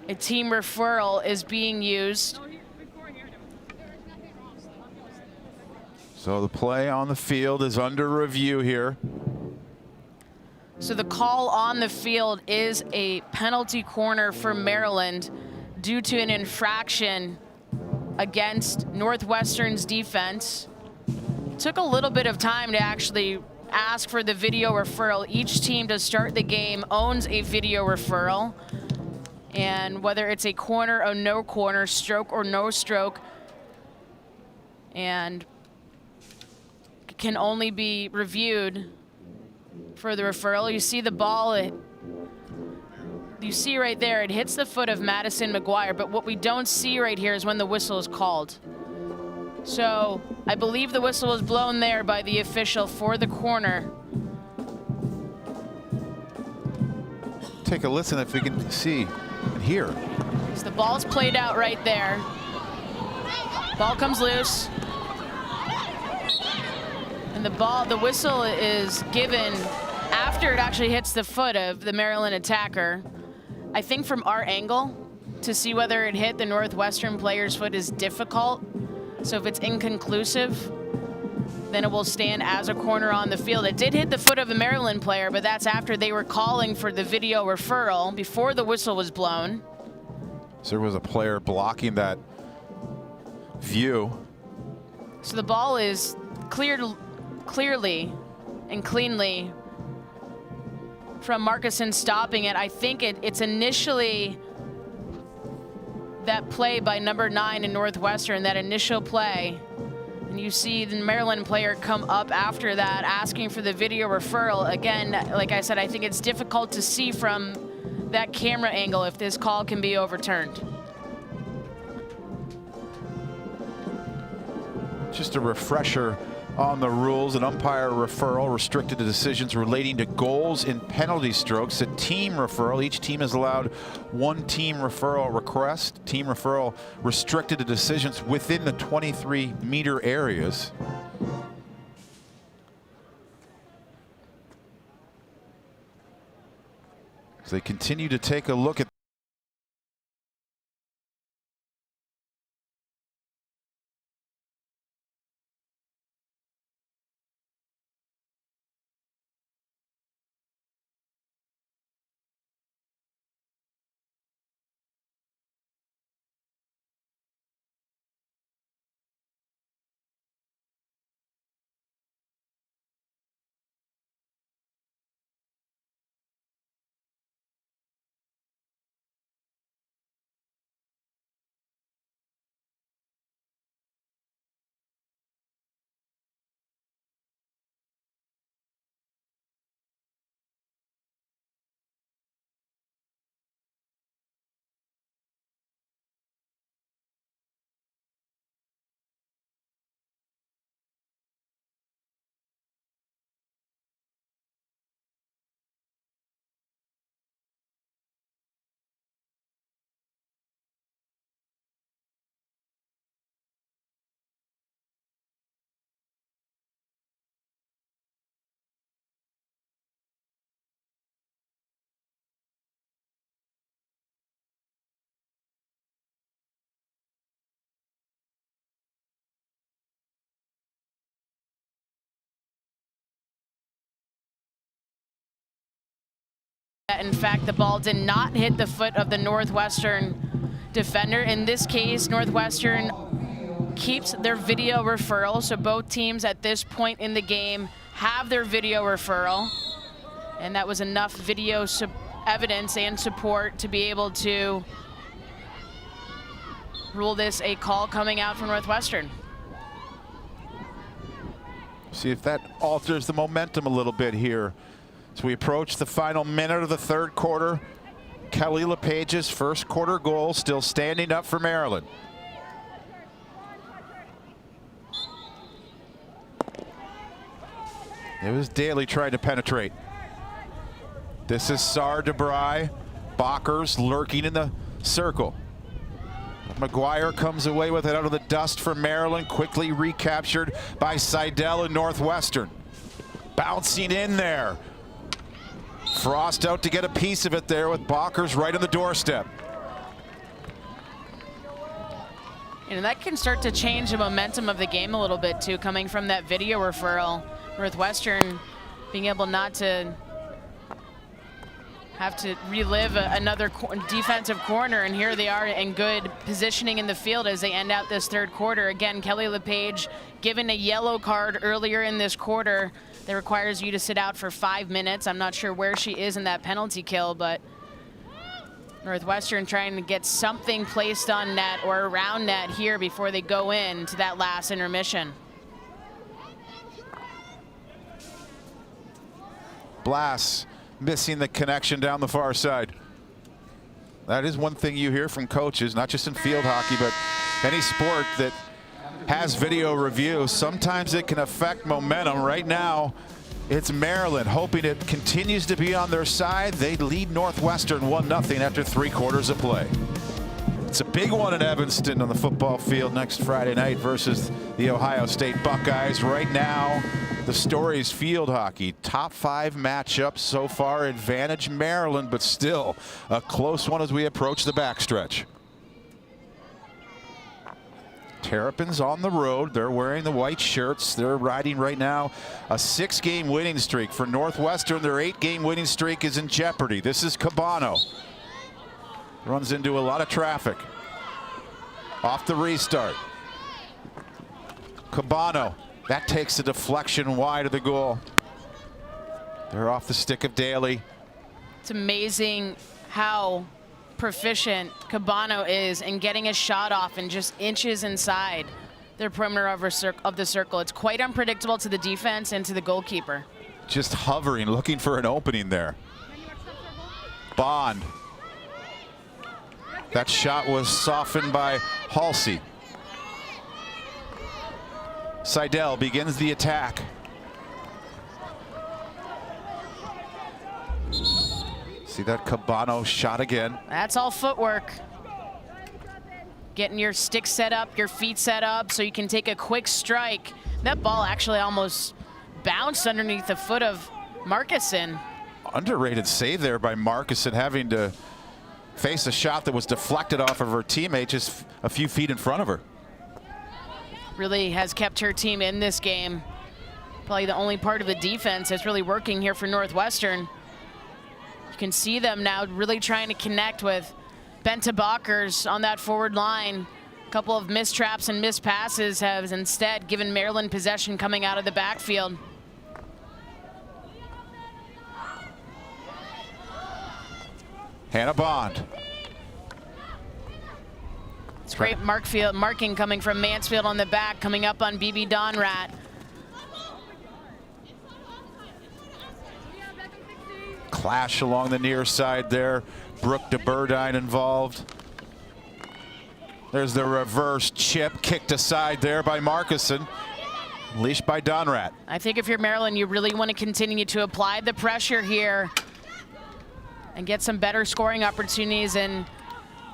a team referral is being used. So the play on the field is under review here. So the call on the field is a penalty corner for Maryland due to an infraction against Northwestern's defense. Took a little bit of time to actually ask for the video referral. Each team to start the game owns a video referral. And whether it's a corner or no corner, stroke or no stroke, and can only be reviewed for the referral. You see the ball, you see right there, it hits the foot of Madison McGuire, but what we don't see right here is when the whistle is called. So I believe the whistle was blown there by the official for the corner. Take a listen if we can see and hear. So the ball's played out right there. Ball comes loose. And the whistle is given after it actually hits the foot of the Maryland attacker. I think from our angle, to see whether it hit the Northwestern player's foot is difficult. So if it's inconclusive, then it will stand as a corner on the field. It did hit the foot of the Maryland player, but that's after they were calling for the video referral before the whistle was blown. So there was a player blocking that view. So the ball is cleared clearly and cleanly from Markuson stopping it. I think it's initially that play by number 9 in Northwestern, that initial play. And you see the Maryland player come up after that asking for the video referral. Again, like I said, I think it's difficult to see from that camera angle if this call can be overturned. Just a refresher on the rules. An umpire referral restricted to decisions relating to goals and penalty strokes. A team referral, each team is allowed one team referral request. Team referral restricted to decisions within the 23-meter areas. So they continue to take a look at In fact, the ball did not hit the foot of the Northwestern defender. In this case, Northwestern keeps their video referral, so both teams at this point in the game have their video referral, and that was enough video evidence and support to be able to rule this a call coming out from Northwestern. see if that alters the momentum a little bit here. As we approach the final minute of the third quarter, Kelly Lepage's first quarter goal still standing up for Maryland. It was Daly trying to penetrate. This is Sar DeBry. Bakkers lurking in the circle. McGuire comes away with it out of the dust for Maryland, quickly recaptured by Seidel and Northwestern. Bouncing in there. Frost out to get a piece of it there with Bakkers right on the doorstep. And that can start to change the momentum of the game a little bit too, coming from that video referral. Northwestern being able not to have to relive another defensive corner, and here they are in good positioning in the field as they end out this third quarter. Again, Kelly Lepage given a yellow card earlier in this quarter that requires you to sit out for 5 minutes. I'm not sure where she is in that penalty kill, but Northwestern trying to get something placed on net or around net here before they go in to that last intermission. Blass missing the connection down the far side. That is one thing you hear from coaches, not just in field hockey, but any sport that has video review. Sometimes it can affect momentum. Right now, it's Maryland hoping it continues to be on their side. They lead Northwestern 1-0 after 3 quarters of play. It's a big one in Evanston on the football field next Friday night versus the Ohio State Buckeyes. Right now, the story is field hockey. Top 5 matchups so far, advantage Maryland, but still a close one as we approach the backstretch. Terrapins on the road. They're wearing the white shirts. They're riding right now a 6-game winning streak. For Northwestern, their 8-game winning streak is in jeopardy. This is Cabano. Runs into a lot of traffic. Off the restart. Cabano, that takes a deflection wide of the goal. They're off the stick of Daly. It's amazing how proficient Cabano is in getting a shot off in just inches inside their perimeter of the circle. It's quite unpredictable to the defense and to the goalkeeper. Just hovering, looking for an opening there. Bond. That shot was softened by Halsey. Seidel begins the attack. See that Cabano shot again. That's all footwork. Getting your stick set up, your feet set up so you can take a quick strike. That ball actually almost bounced underneath the foot of Markuson. Underrated save there by Markuson, having to face a shot that was deflected off of her teammate just a few feet in front of her. Really has kept her team in this game. Probably the only part of the defense that's really working here for Northwestern. You can see them now really trying to connect with Benta Bakers on that forward line. A couple of missed traps and missed passes have instead given Maryland possession coming out of the backfield. Hannah Bond. It's great marking coming from Mansfield on the back, coming up on BB Donrat. Clash along the near side there. Brooke DeBurdine involved. There's the reverse chip kicked aside there by Markuson. Unleashed by Donrat. I think if you're Maryland, you really want to continue to apply the pressure here and get some better scoring opportunities. And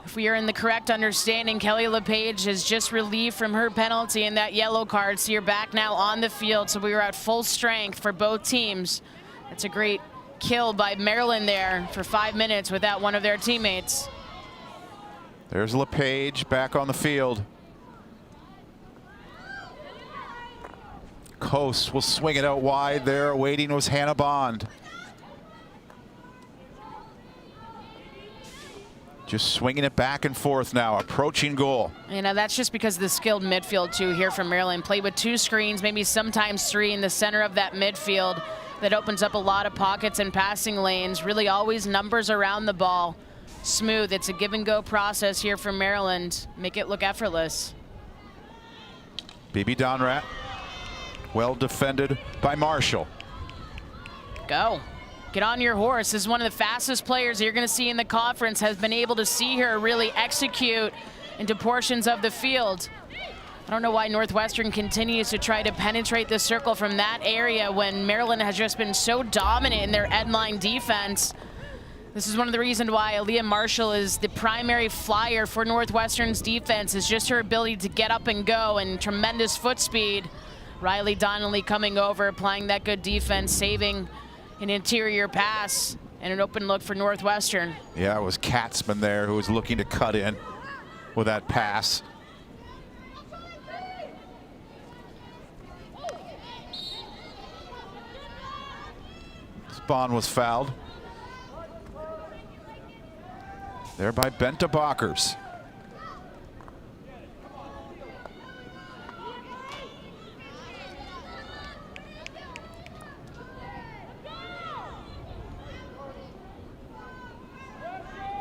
if we are in the correct understanding, Kelly Lepage is just relieved from her penalty and that yellow card. So you're back now on the field. So we were at full strength for both teams. It's a great kill by Maryland there for 5 minutes without one of their teammates. There's Lepage back on the field. Coase will swing it out wide there. Waiting was Hannah Bond. Just swinging it back and forth now, approaching goal. You know, that's just because of the skilled midfield too here from Maryland. Played with 2 screens, maybe sometimes 3 in the center of that midfield. That opens up a lot of pockets and passing lanes. Really always numbers around the ball. Smooth. It's a give and go process here from Maryland. Make it look effortless. BB Donrat. Well defended by Marshall. Go. Get on your horse. This is one of the fastest players you're going to see in the conference. Has been able to see her really execute into portions of the field. I don't know why Northwestern continues to try to penetrate the circle from that area when Maryland has just been so dominant in their end line defense. This is one of the reasons why Aaliyah Marshall is the primary flyer for Northwestern's defense, is just her ability to get up and go and tremendous foot speed. Riley Donnelly coming over, applying that good defense, saving an interior pass and an open look for Northwestern. Yeah, it was Katzman there who was looking to cut in with that pass. Bond was fouled. There by Benta Bakers.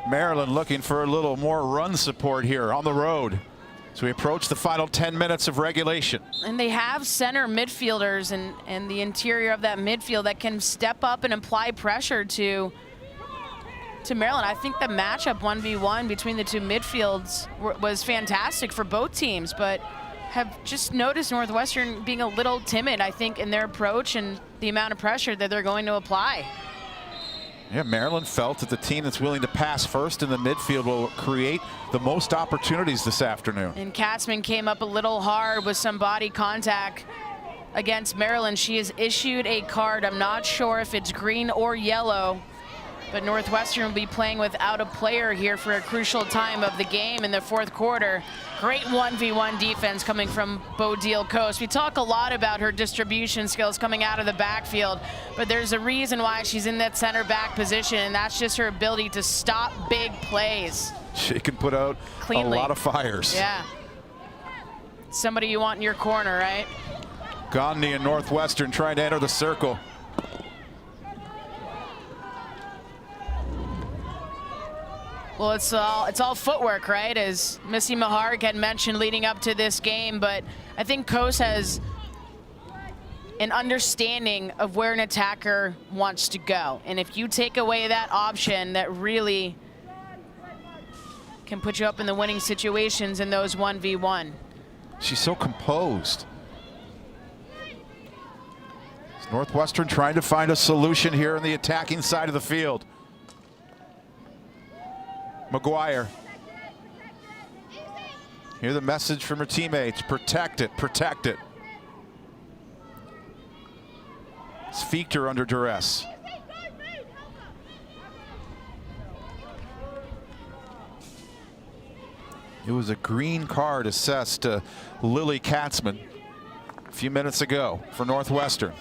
Maryland looking for a little more run support here on the road. So we approach the final 10 minutes of regulation. And they have center midfielders and the interior of that midfield that can step up and apply pressure to Maryland. I think the matchup 1v1 between the two midfields was fantastic for both teams, but have just noticed Northwestern being a little timid, I think, in their approach and the amount of pressure that they're going to apply. Yeah, Maryland felt that the team that's willing to pass first in the midfield will create the most opportunities this afternoon. And Katzman came up a little hard with some body contact against Maryland. She has issued a card. I'm not sure if it's green or yellow. But Northwestern will be playing without a player here for a crucial time of the game in the fourth quarter. Great 1v1 defense coming from Bodil Coast. We talk a lot about her distribution skills coming out of the backfield, but there's a reason why she's in that center back position, and that's just her ability to stop big plays. She can put out cleanly. A lot of fires. Yeah. Somebody you want in your corner, right? Gandhi and Northwestern trying to enter the circle. Well, it's all footwork, right? As Missy Maharg had mentioned leading up to this game, but I think Coast has an understanding of where an attacker wants to go. And if you take away that option, that really can put you up in the winning situations in those 1v1. She's so composed. Northwestern trying to find a solution here on the attacking side of the field. McGuire. Hear the message from her teammates. Protect it, protect it. It's Fichter under duress. It was a green card assessed to Lily Katzman a few minutes ago for Northwestern.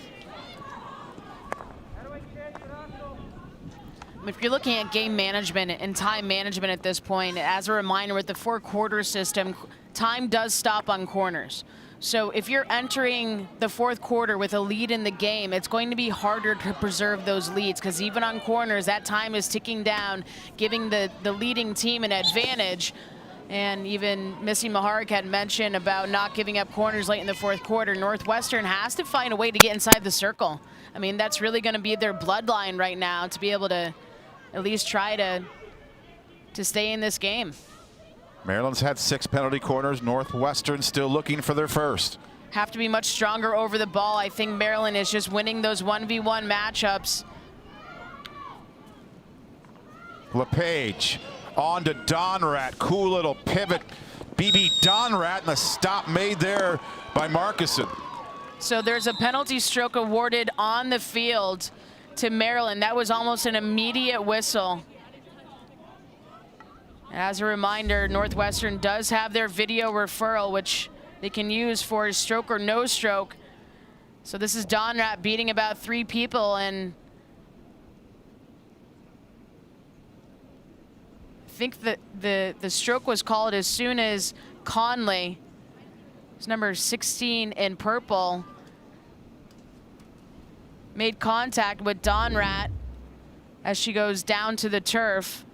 If you're looking at game management and time management at this point, as a reminder with the 4-quarter system, time does stop on corners. So if you're entering the fourth quarter with a lead in the game, it's going to be harder to preserve those leads, because even on corners, that time is ticking down, giving the leading team an advantage. And even Missy Maharg had mentioned about not giving up corners late in the fourth quarter. Northwestern has to find a way to get inside the circle. I mean, that's really going to be their bloodline right now to be able to at least try to stay in this game. Maryland's had 6 penalty corners. Northwestern still looking for their first. Have to be much stronger over the ball. I think Maryland is just winning those 1v1 matchups. Lepage on to Donrat. Cool little pivot. BB Donrat, and the stop made there by Markuson. So there's a penalty stroke awarded on the field to Maryland. That was almost an immediate whistle. As a reminder, Northwestern does have their video referral, which they can use for stroke or no stroke. So this is Donrat beating about 3 people, and I think that the stroke was called as soon as Conley, who's number 16 in purple, made contact with Donrat as she goes down to the turf.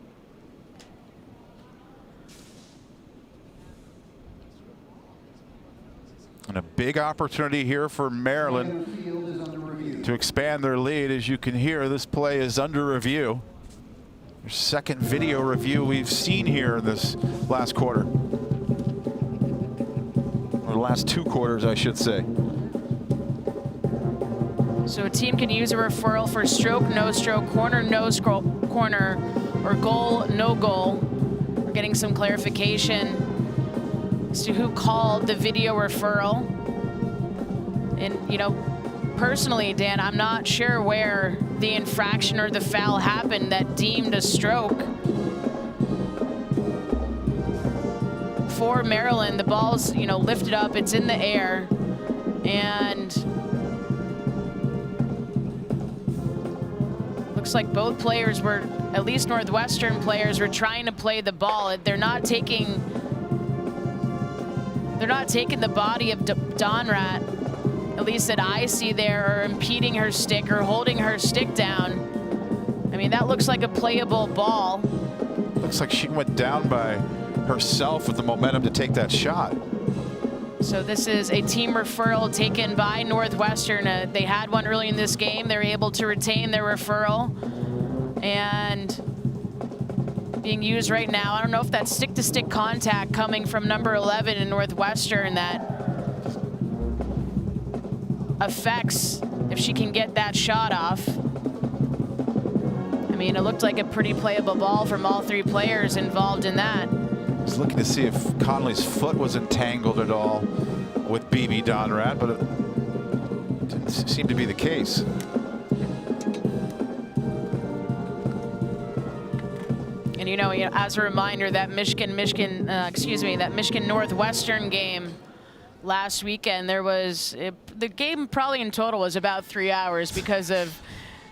And a big opportunity here for Maryland to expand their lead. As you can hear, this play is under review. Their second video review we've seen here in this last quarter. Or the last 2 quarters, I should say. So a team can use a referral for stroke, no stroke, corner, no corner, or goal, no goal. We're getting some clarification as to who called the video referral. And, you know, personally, Dan, I'm not sure where the infraction or the foul happened that deemed a stroke. For Maryland, the ball's, you know, lifted up, it's in the air, and looks like both players were, at least Northwestern players, were trying to play the ball. They're not taking the body of Donrat, at least that I see there, or impeding her stick or holding her stick down. I mean, that looks like a playable ball. Looks like she went down by herself with the momentum to take that shot. So this is a team referral taken by Northwestern. They had one early in this game. They're able to retain their referral, and being used right now. I don't know if that's stick-to-stick contact coming from number 11 in Northwestern that affects if she can get that shot off. I mean, it looked like a pretty playable ball from all 3 players involved in that. I was looking to see if Conley's foot was entangled at all with BB Donrat, but it didn't seem to be the case. you know, as a reminder, that Michigan Northwestern game last weekend, the game probably in total was about 3 hours because of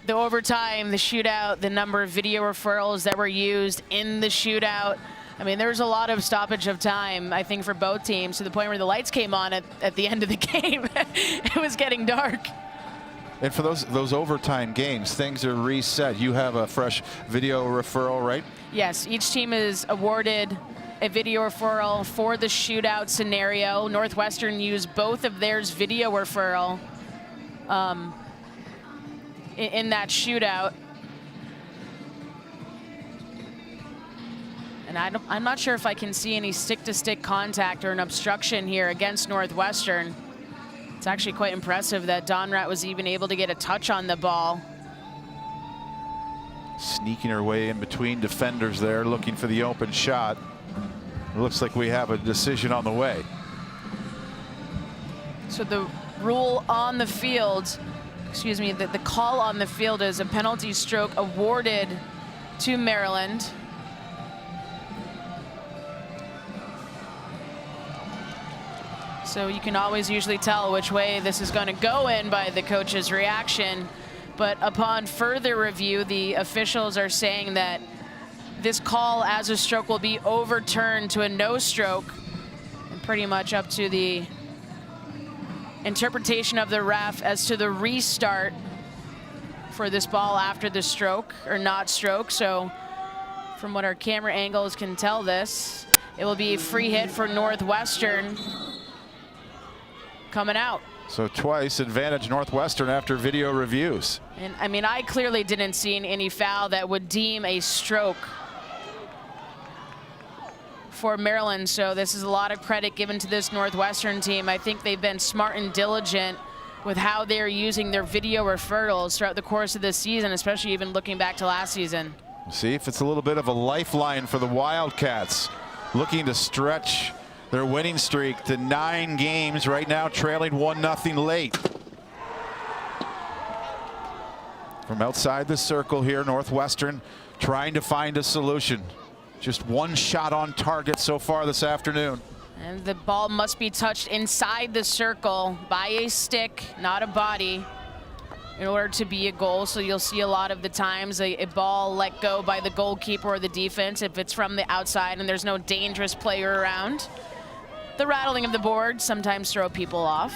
the overtime, the shootout, the number of video referrals that were used in the shootout. I mean, there was a lot of stoppage of time, I think, for both teams, to the point where the lights came on at the end of the game. It was getting dark. And for those overtime games, things are reset. You have a fresh video referral, right? Yes, each team is awarded a video referral for the shootout scenario. Northwestern used both of theirs video referral in that shootout. And I'm not sure if I can see any stick-to-stick contact or an obstruction here against Northwestern. It's actually quite impressive that Donrat was even able to get a touch on the ball. Sneaking her way in between defenders there, looking for the open shot. It looks like we have a decision on the way. So the rule on the field, the call on the field is a penalty stroke awarded to Maryland. So you can always usually tell which way this is going to go in by the coach's reaction. But upon further review, the officials are saying that this call as a stroke will be overturned to a no stroke, and pretty much up to the interpretation of the ref as to the restart for this ball after the stroke or not stroke. So from what our camera angles can tell this, it will be a free hit for Northwestern coming out. So twice advantage Northwestern after video reviews. And I mean, I clearly didn't see any foul that would deem a stroke for Maryland. So this is a lot of credit given to this Northwestern team. I think they've been smart and diligent with how they're using their video referrals throughout the course of this season, especially even looking back to last season. See if it's a little bit of a lifeline for the Wildcats, looking to stretch their winning streak to 9 games right now, trailing 1-0 late. From outside the circle here, Northwestern trying to find a solution. Just one shot on target so far this afternoon. And the ball must be touched inside the circle by a stick, not a body, in order to be a goal. So you'll see a lot of the times a ball let go by the goalkeeper or the defense if it's from the outside and there's no dangerous player around. The rattling of the board sometimes throw people off.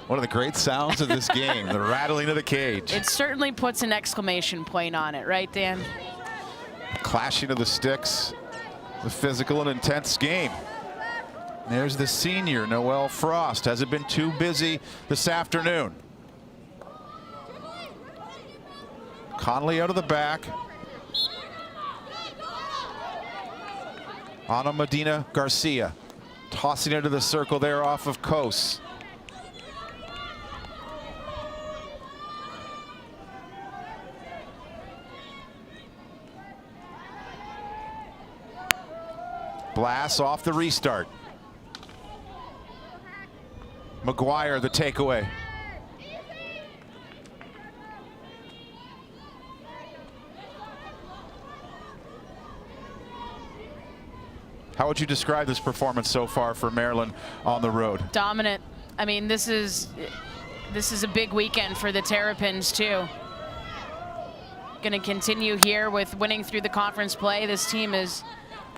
One of the great sounds of this game, the rattling of the cage. It certainly puts an exclamation point on it, right, Dan? Clashing of the sticks, the physical and intense game. There's the senior, Noelle Frost. Hasn't been too busy this afternoon. Conley out of the back. Ana Medina Garcia tossing into the circle there off of Kos. Blass off the restart. McGuire the takeaway. How would you describe this performance so far for Maryland on the road? Dominant. I mean, this is a big weekend for the Terrapins too. Going to continue here with winning through the conference play. This team is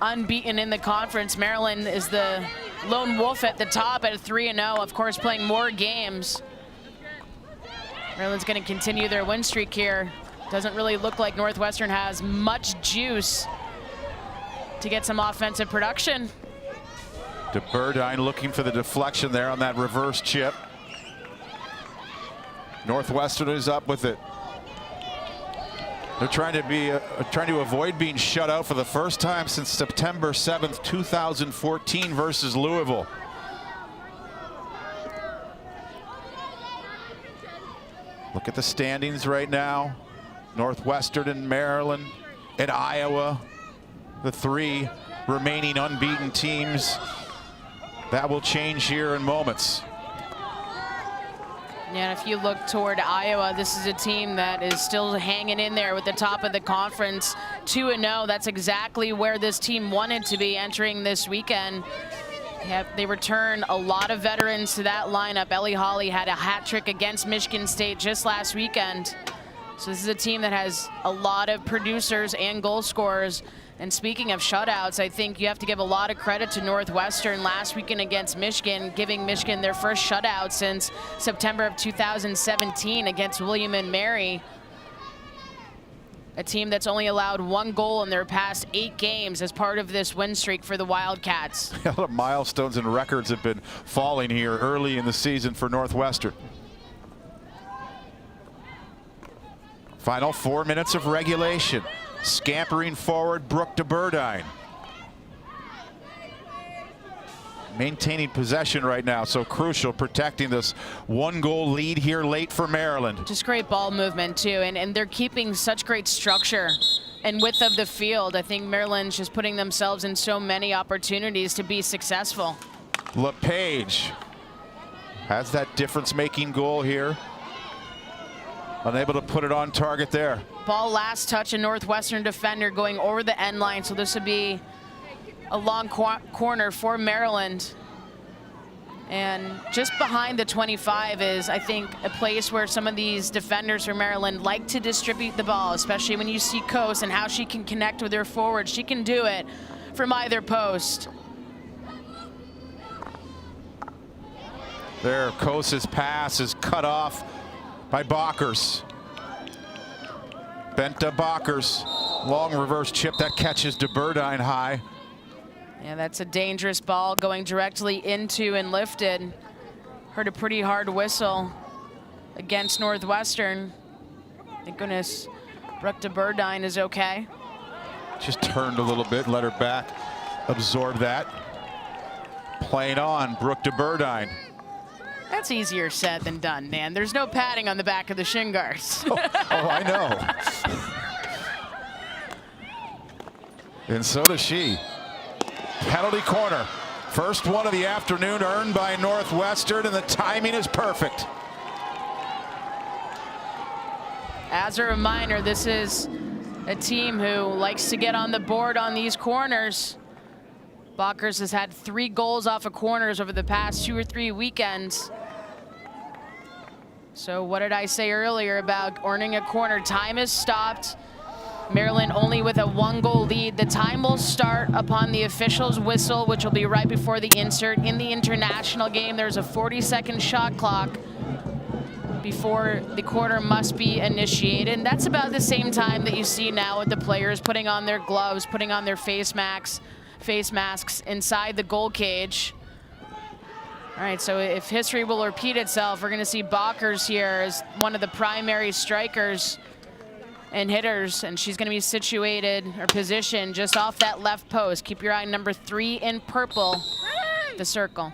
unbeaten in the conference. Maryland is the lone wolf at the top at 3-0, of course, playing more games. Maryland's going to continue their win streak here. Doesn't really look like Northwestern has much juice to get some offensive production. DeBurdine looking for the deflection there on that reverse chip. Northwestern is up with it. They're trying to avoid being shut out for the first time since September 7th, 2014 versus Louisville. Look at the standings right now. Northwestern and Maryland and Iowa, the 3 remaining unbeaten teams. That will change here in moments. Yeah, and if you look toward Iowa, this is a team that is still hanging in there with the top of the conference, 2-0. That's exactly where this team wanted to be entering this weekend. They return a lot of veterans to that lineup. Ellie Holly had a hat trick against Michigan State just last weekend. So this is a team that has a lot of producers and goal scorers. And speaking of shutouts, I think you have to give a lot of credit to Northwestern last weekend against Michigan, giving Michigan their first shutout since September of 2017 against William and Mary. A team that's only allowed 1 goal in their past 8 games as part of this win streak for the Wildcats. A lot of milestones and records have been falling here early in the season for Northwestern. Final 4 minutes of regulation. Scampering forward, Brooke DeBurdine. Maintaining possession right now, so crucial, protecting this 1-goal lead here late for Maryland. Just great ball movement too, and they're keeping such great structure and width of the field. I think Maryland's just putting themselves in so many opportunities to be successful. Lepage has that difference-making goal here. Unable to put it on target there. Ball last touch, a Northwestern defender going over the end line, so this would be a long corner for Maryland. And just behind the 25 is, I think, a place where some of these defenders from Maryland like to distribute the ball, especially when you see Coase and how she can connect with her forward. She can do it from either post. There, Coase's pass is cut off by Bakers. Benta Bakers, long reverse chip that catches DeBurdine high. Yeah, that's a dangerous ball going directly into and lifted. Heard a pretty hard whistle against Northwestern. Thank goodness Brooke DeBurdine is okay. Just turned a little bit, let her back absorb that. Playing on, Brooke DeBurdine. That's easier said than done, man. There's no padding on the back of the shin guards. Oh, I know. And so does she. Penalty corner. First one of the afternoon earned by Northwestern, and the timing is perfect. As a reminder, this is a team who likes to get on the board on these corners. Bakers has had 3 goals off of corners over the past 2 or 3 weekends. So what did I say earlier about earning a corner? Time is stopped. Maryland only with a 1-goal lead. The time will start upon the official's whistle, which will be right before the insert. In the international game, there's a 40-second shot clock before the quarter must be initiated. And that's about the same time that you see now with the players putting on their gloves, putting on their face masks inside the goal cage. All right, so if history will repeat itself, we're going to see Bakers here as one of the primary strikers and hitters, and she's going to be situated or positioned just off that left post. Keep your eye on number 3 in purple, the circle.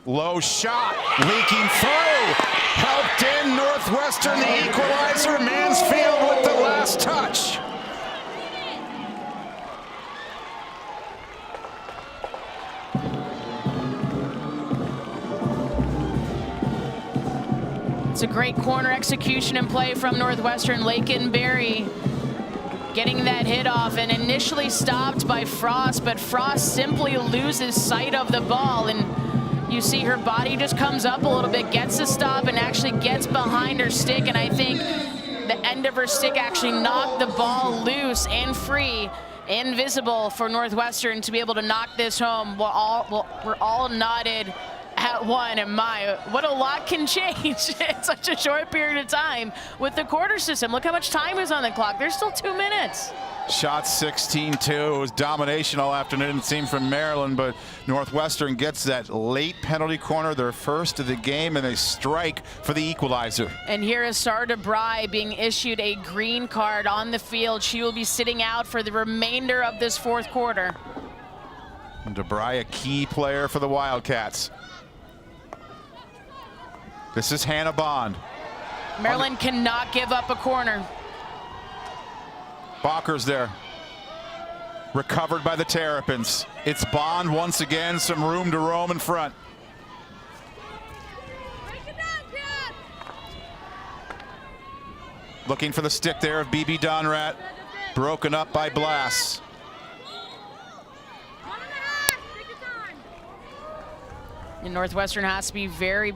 Low shot, leaking through. Helped in, Northwestern, the equalizer. Mansfield with the last touch. It's a great corner execution and play from Northwestern. Lakin Berry getting that hit off and initially stopped by Frost, but Frost simply loses sight of the ball, and you see her body just comes up a little bit, gets the stop, and actually gets behind her stick, and I think the end of her stick actually knocked the ball loose and free and visible for Northwestern to be able to knock this home. We're all nodded at one, and what a lot can change in such a short period of time with the quarter system. Look how much time is on the clock. There's still 2 minutes. Shot 16-2. It was domination all afternoon, it seemed, from Maryland, but Northwestern gets that late penalty corner, their first of the game, and they strike for the equalizer. And here is Sarah DeBry being issued a green card on the field. She will be sitting out for the remainder of this 4th quarter. And DeBry, a key player for the Wildcats. This is Hannah Bond. Maryland cannot give up a corner. Bakers there. Recovered by the Terrapins. It's Bond once again, some room to roam in front. Looking for the stick there of BB Donrat. Broken up by Blass. And Northwestern has to be very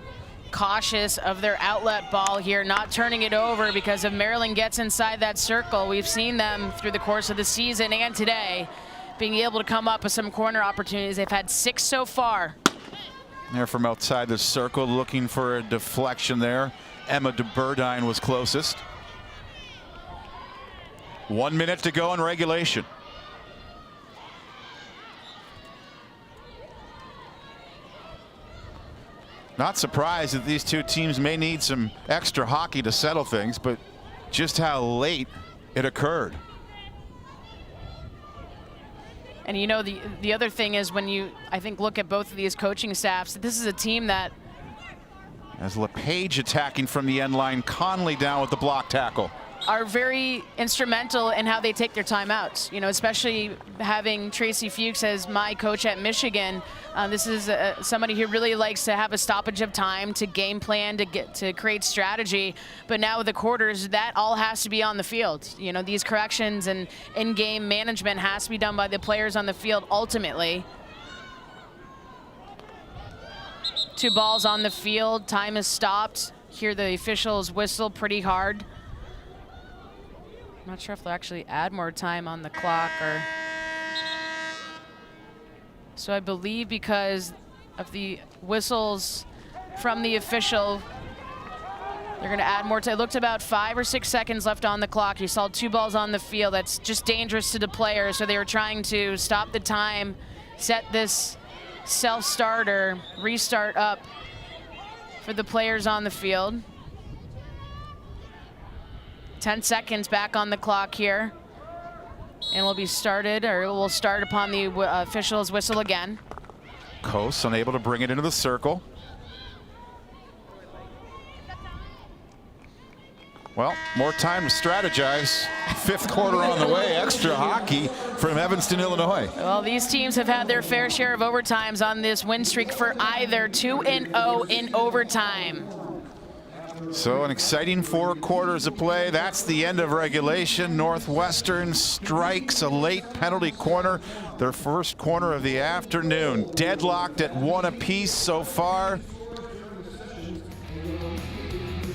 cautious of their outlet ball here, not turning it over, because if Maryland gets inside that circle, we've seen them through the course of the season and today being able to come up with some corner opportunities. They've had 6 so far. There from outside the circle, looking for a deflection there. Emma DeBurdine was closest. 1 minute to go in regulation. Not surprised that these two teams may need some extra hockey to settle things, but just how late it occurred. And you know, the other thing is, when you, I think, look at both of these coaching staffs, this is a team that, as Lepage attacking from the end line, Conley down with the block tackle, are very instrumental in how they take their timeouts. You know, especially having Tracy Fuchs as my coach at Michigan. This is somebody who really likes to have a stoppage of time to game plan, to create strategy. But now with the quarters, that all has to be on the field. You know, these corrections and in-game management has to be done by the players on the field ultimately. 2 balls on the field, time is stopped. Here the officials whistle pretty hard. I'm not sure if they'll actually add more time on the clock or. So I believe because of the whistles from the official, they're going to add more time. It looked about 5 or 6 seconds left on the clock. You saw 2 balls on the field. That's just dangerous to the players. So they were trying to stop the time, set this self-start or restart up for the players on the field. 10 seconds back on the clock here. And will be started, or will start upon the official's whistle again. Coase unable to bring it into the circle. Well, more time to strategize. 5th quarter on the way. Extra hockey from Evanston, Illinois. Well, these teams have had their fair share of overtimes on this win streak for either. 2-0 in overtime. So an exciting 4 quarters of play. That's the end of regulation. Northwestern strikes a late penalty corner, their first corner of the afternoon. Deadlocked at 1 apiece so far.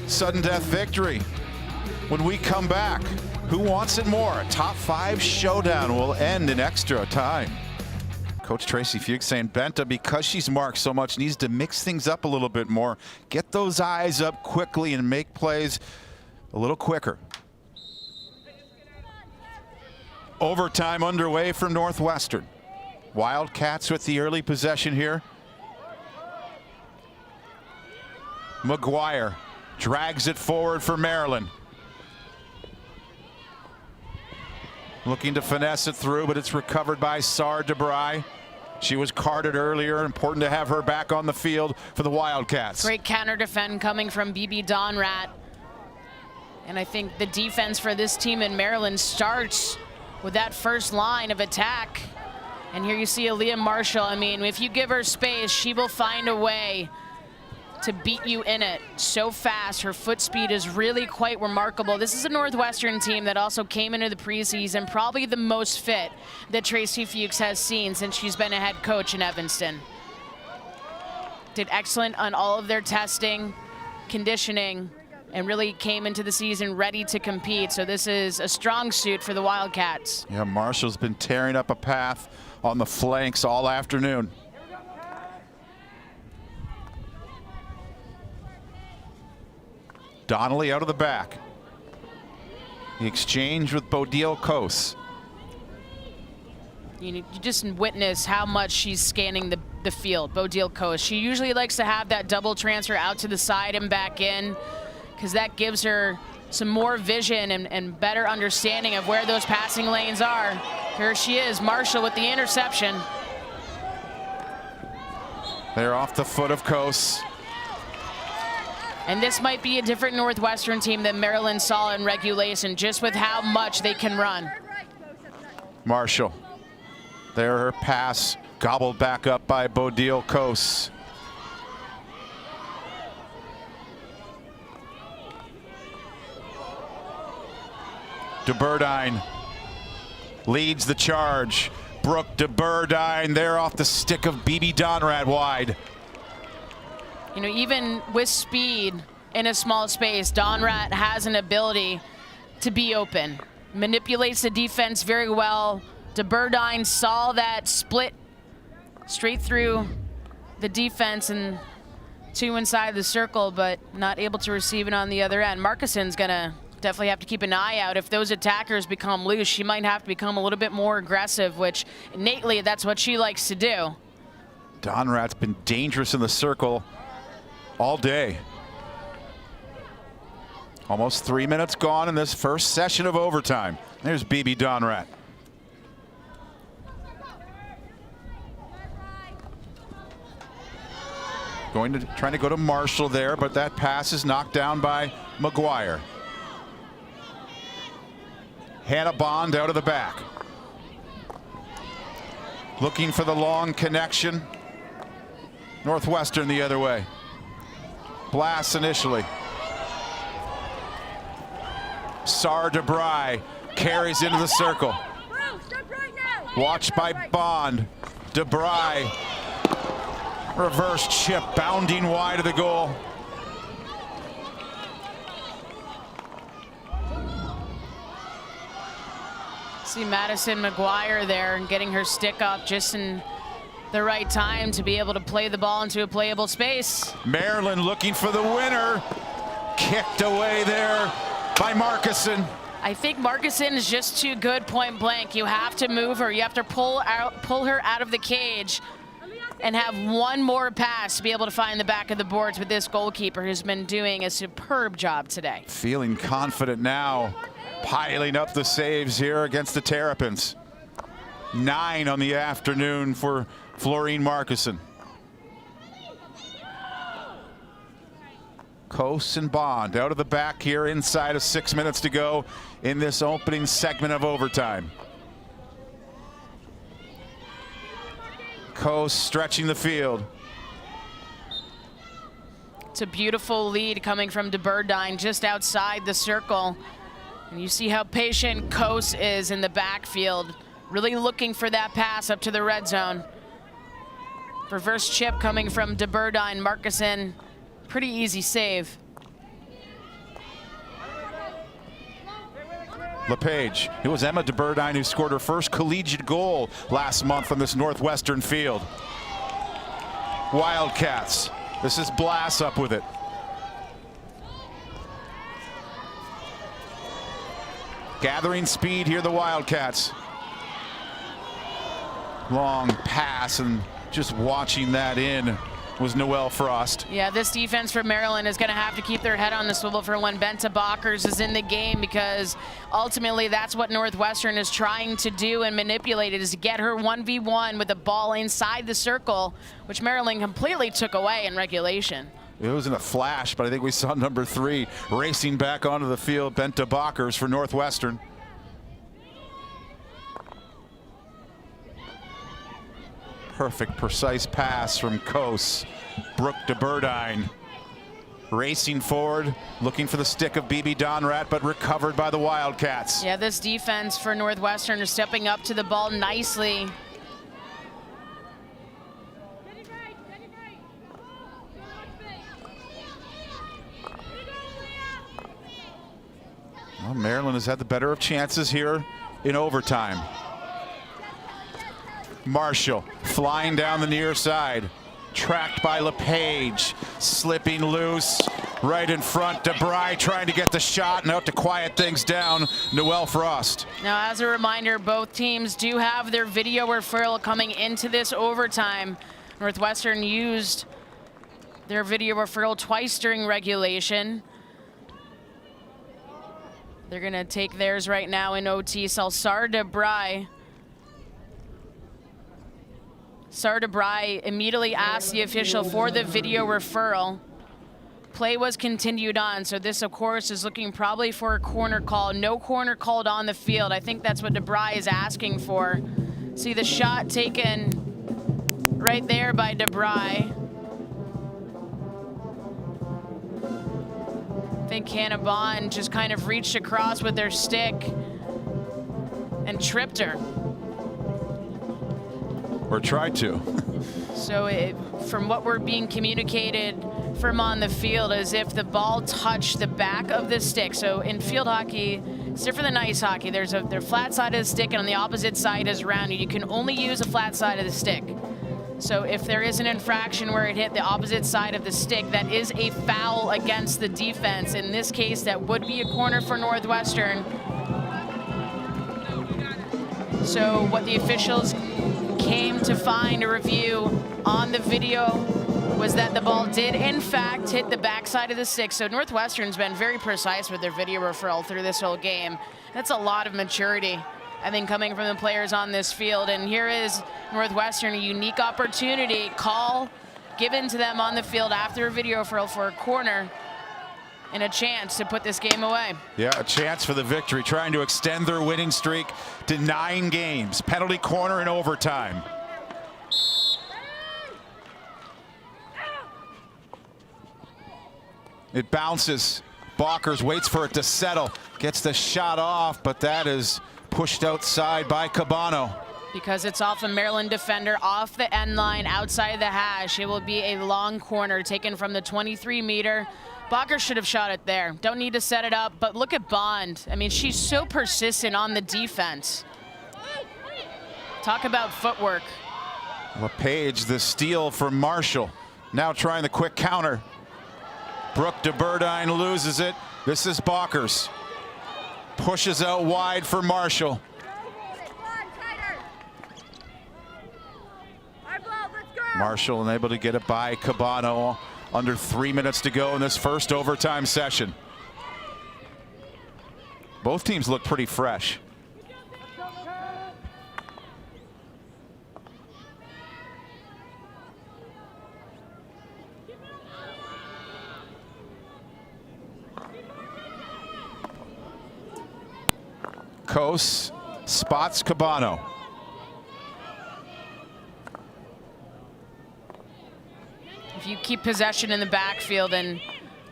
Sudden death victory. When we come back, who wants it more? A top 5 showdown will end in extra time. Coach Tracy Fuchs saying Benta, because she's marked so much, needs to mix things up a little bit more. Get those eyes up quickly and make plays a little quicker. Overtime underway from Northwestern. Wildcats with the early possession here. McGuire drags it forward for Maryland. Looking to finesse it through, but it's recovered by Sar DeBry. She was carded earlier. Important to have her back on the field for the Wildcats. Great counter defend coming from BB Donrat. And I think the defense for this team in Maryland starts with that first line of attack. And here you see Aaliyah Marshall. I mean, if you give her space, she will find a way to beat you in it so fast. Her foot speed is really quite remarkable. This is a Northwestern team that also came into the preseason probably the most fit that Tracy Fuchs has seen since she's been a head coach in Evanston. Did excellent on all of their testing, conditioning, and really came into the season ready to compete. So this is a strong suit for the Wildcats. Yeah, Marshall's been tearing up a path on the flanks all afternoon. Donnelly out of the back. The exchange with Bodil Coase. You just witness how much she's scanning the field, Bodil Coase. She usually likes to have that double transfer out to the side and back in, because that gives her some more vision and better understanding of where those passing lanes are. Here she is, Marshall with the interception. They're off the foot of Coase. And this might be a different Northwestern team than Maryland saw in regulation, just with how much they can run. Marshall. There, her pass gobbled back up by Bodil Coase. DeBurdine leads the charge. Brooke DeBurdine there off the stick of BB Donrat wide. You know, even with speed in a small space, Donrat has an ability to be open. Manipulates the defense very well. DeBurdine saw that split straight through the defense and 2 inside the circle, but not able to receive it on the other end. Markuson's gonna definitely have to keep an eye out. If those attackers become loose, she might have to become a little bit more aggressive, which innately that's what she likes to do. Donrat's been dangerous in the circle all day. Almost 3 minutes gone in this first session of overtime. There's BB Donrat. Trying to go to Marshall there, but that pass is knocked down by McGuire. Hannah Bond out of the back. Looking for the long connection. Northwestern the other way. Blast initially. Sar DeBry carries into the circle. Watched by Bond. DeBry. Reverse chip, bounding wide of the goal. See Madison McGuire there and getting her stick up just in the right time to be able to play the ball into a playable space. Maryland looking for the winner. Kicked away there by Markuson. I think Markuson is just too good point blank. You have to move her. You have to pull her out of the cage and have one more pass to be able to find the back of the boards with this goalkeeper who's been doing a superb job today. Feeling confident now, piling up the saves here against the Terrapins. 9 on the afternoon for Florine Markuson. Coase and Bond out of the back here inside of 6 minutes to go in this opening segment of overtime. Coase stretching the field. It's a beautiful lead coming from DeBurdine just outside the circle. And you see how patient Coase is in the backfield, really looking for that pass up to the red zone. Reverse chip coming from DeBurdine. Markuson, pretty easy save. Lepage. It was Emma DeBurdine who scored her first collegiate goal last month on this Northwestern field. Wildcats. This is Blass up with it. Gathering speed here, the Wildcats. Long pass, and just watching that in was Noelle Frost. Yeah, this defense for Maryland is going to have to keep their head on the swivel for when Benta Bockers is in the game, because ultimately that's what Northwestern is trying to do and manipulate it, is to get her 1v1 with the ball inside the circle, which Maryland completely took away in regulation. It was in a flash, but I think we saw number 3 racing back onto the field, Benta Bockers for Northwestern. Perfect, precise pass from Coase. Brooke DeBurdine racing forward, looking for the stick of BB Donrat, but recovered by the Wildcats. Yeah, this defense for Northwestern is stepping up to the ball nicely. Well, Maryland has had the better of chances here in overtime. Marshall flying down the near side, tracked by Lepage, slipping loose right in front. DeBry trying to get the shot, and out to quiet things down, Noelle Frost. Now, as a reminder, both teams do have their video referral coming into this overtime. Northwestern used their video referral twice during regulation. They're going to take theirs right now in OT. Sar DeBry. Sar DeBry immediately asked the official for the video referral. Play was continued on, so this, of course, is looking probably for a corner call. No corner called on the field. I think that's what DeBry is asking for. See the shot taken right there by DeBry. I think Hannah Bond just kind of reached across with their stick and tripped her. Or tried to. So from what we're being communicated from on the field, as if the ball touched the back of the stick. So in field hockey, it's different than ice hockey. There's the flat side of the stick, and on the opposite side is rounded. You can only use the flat side of the stick. So if there is an infraction where it hit the opposite side of the stick, that is a foul against the defense. In this case, that would be a corner for Northwestern. So what the officials came to find a review on the video was that the ball did in fact hit the backside of the stick. So Northwestern's been very precise with their video referral through this whole game. That's a lot of maturity, I think, coming from the players on this field. And here is Northwestern, a unique opportunity, call given to them on the field after a video referral for a corner, and a chance to put this game away. Yeah, a chance for the victory, trying to extend their winning streak to 9 games. Penalty corner in overtime. It bounces. Balkers waits for it to settle. Gets the shot off, but that is pushed outside by Cabano. Because it's off a Maryland defender, off the end line, outside the hash. It will be a long corner taken from the 23-meter. Balker should have shot it there. Don't need to set it up, but look at Bond. I mean, she's so persistent on the defense. Talk about footwork. Lepage, the steal for Marshall. Now trying the quick counter. Brooke DeBurdine loses it. This is Balkers. Pushes out wide for Marshall. Marshall unable to get it by Cabano. Under 3 minutes to go in this first overtime session. Both teams look pretty fresh. Coase spots Cabano. If you keep possession in the backfield and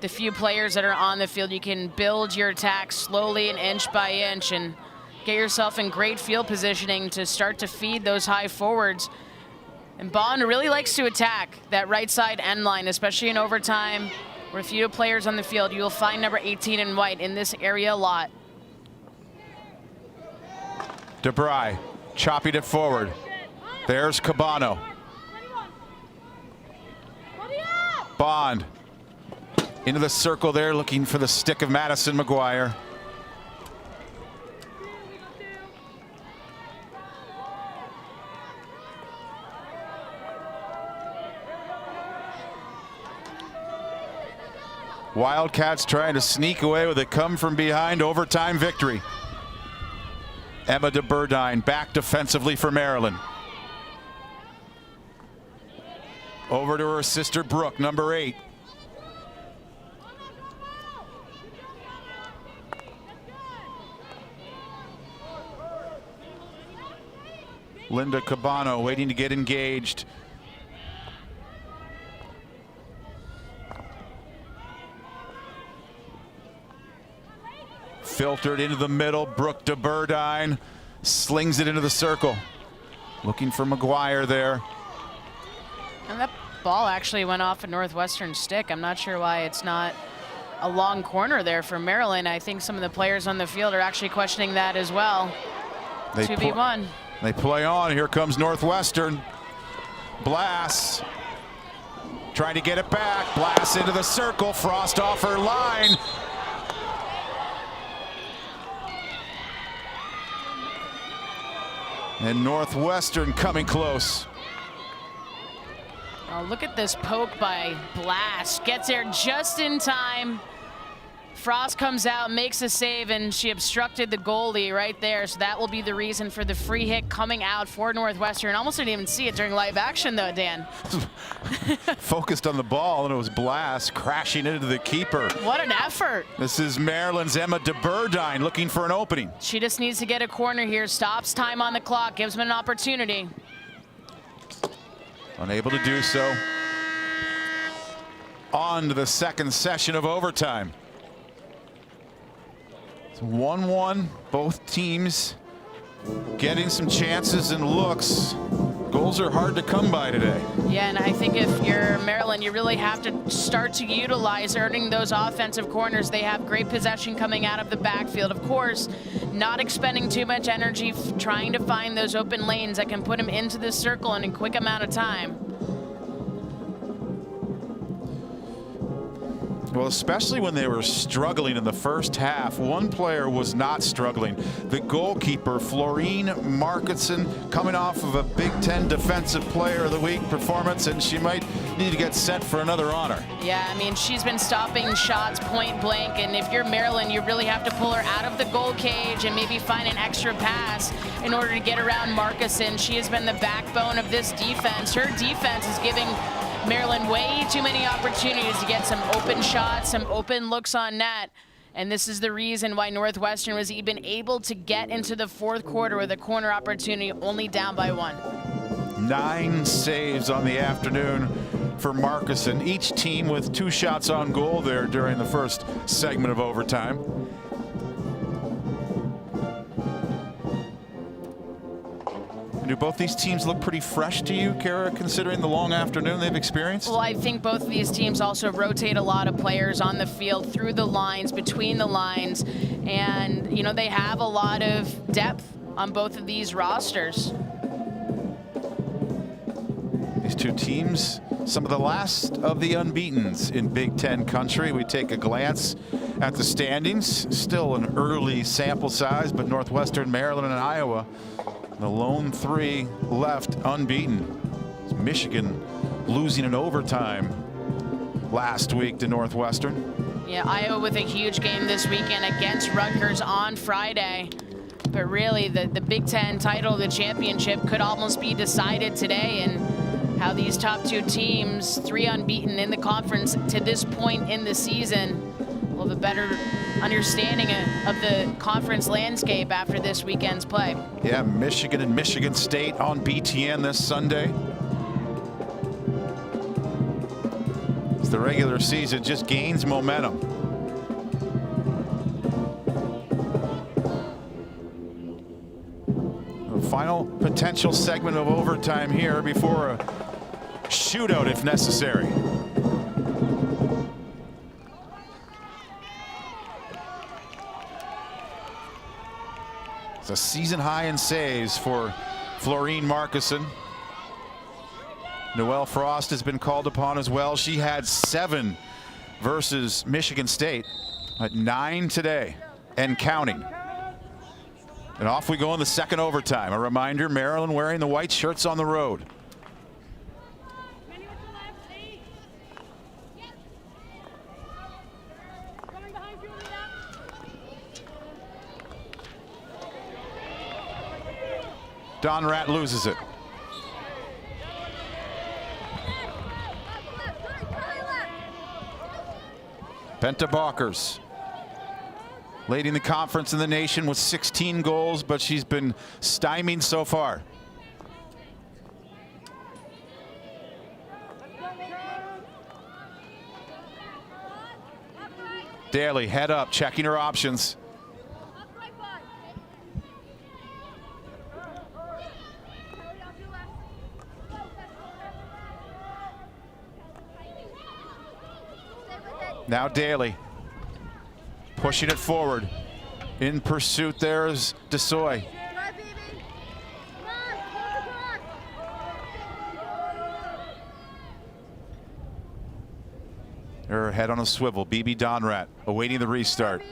the few players that are on the field, you can build your attack slowly and inch by inch and get yourself in great field positioning to start to feed those high forwards. And Bond really likes to attack that right side end line, especially in overtime, where few players on the field. You'll find number 18 in white in this area a lot. DeBry chopping it forward. There's Cabano. Bond into the circle there, looking for the stick of Madison McGuire. Wildcats trying to sneak away with a come from behind overtime victory. Emma DeBurdine back defensively for Maryland. Over to her sister Brooke, number 8. Linda Cabano waiting to get engaged. Filtered into the middle. Brooke DeBurdine slings it into the circle. Looking for McGuire there. And that ball actually went off a Northwestern stick. I'm not sure why it's not a long corner there for Maryland. I think some of the players on the field are actually questioning that as well. 2v1. They play on. Here comes Northwestern. Blass trying to get it back. Blass into the circle. Frost off her line. And Northwestern coming close. Oh, look at this poke by Blass. Gets there just in time. Frost comes out, makes a save, and she obstructed the goalie right there. So that will be the reason for the free hit coming out for Northwestern. Almost didn't even see it during live action though, Dan. Focused on the ball, and it was Blass crashing into the keeper. What an effort. This is Maryland's Emma DeBurdine looking for an opening. She just needs to get a corner here. Stops time on the clock, gives them an opportunity. Unable to do so. On to the second session of overtime. It's 1-1, both teams getting some chances and looks. Goals are hard to come by today. Yeah, and I think if you're Maryland, you really have to start to utilize earning those offensive corners. They have great possession coming out of the backfield. Of course, not expending too much energy trying to find those open lanes that can put them into the circle in a quick amount of time. Well, especially when they were struggling in the first half. One player was not struggling. The goalkeeper, Florine Markinson, coming off of a Big Ten Defensive Player of the Week performance, and she might need to get set for another honor. Yeah, I mean, she's been stopping shots point blank, and if you're Maryland, you really have to pull her out of the goal cage and maybe find an extra pass in order to get around Markinson. She has been the backbone of this defense. Her defense is giving Maryland way too many opportunities to get some open shots, some open looks on net. And this is the reason why Northwestern was even able to get into the fourth quarter with a corner opportunity, only down by 1. 9 saves on the afternoon for Markinson. Each team with 2 shots on goal there during the first segment of overtime. Do both these teams look pretty fresh to you, Kara, considering the long afternoon they've experienced? Well, I think both of these teams also rotate a lot of players on the field, through the lines, between the lines, and, you know, they have a lot of depth on both of these rosters. These two teams, some of the last of the unbeatens in Big Ten country. We take a glance at the standings. Still an early sample size, but Northwestern, Maryland, and Iowa, the lone 3 left unbeaten. Michigan losing in overtime last week to Northwestern. Yeah, Iowa with a huge game this weekend against Rutgers on Friday. But really, the Big Ten title, the championship, could almost be decided today. And how these top 2 teams, 3 unbeaten in the conference to this point in the season, will have a better understanding of the conference landscape after this weekend's play. Yeah, Michigan and Michigan State on BTN this Sunday. As the regular season just gains momentum. The final potential segment of overtime here before a shootout if necessary. It's a season high in saves for Florine Markinson. Noelle Frost has been called upon as well. She had 7 versus Michigan State, at 9 today and counting. And off we go in the second overtime. A reminder, Maryland wearing the white shirts on the road. Donrat loses it. Benta Balkers leading the conference in the nation with 16 goals, but she's been stymied so far. Daly head up, checking her options. Now Daly pushing it forward. In pursuit there is DeSoy. Her head on a swivel. BB Donrat awaiting the restart.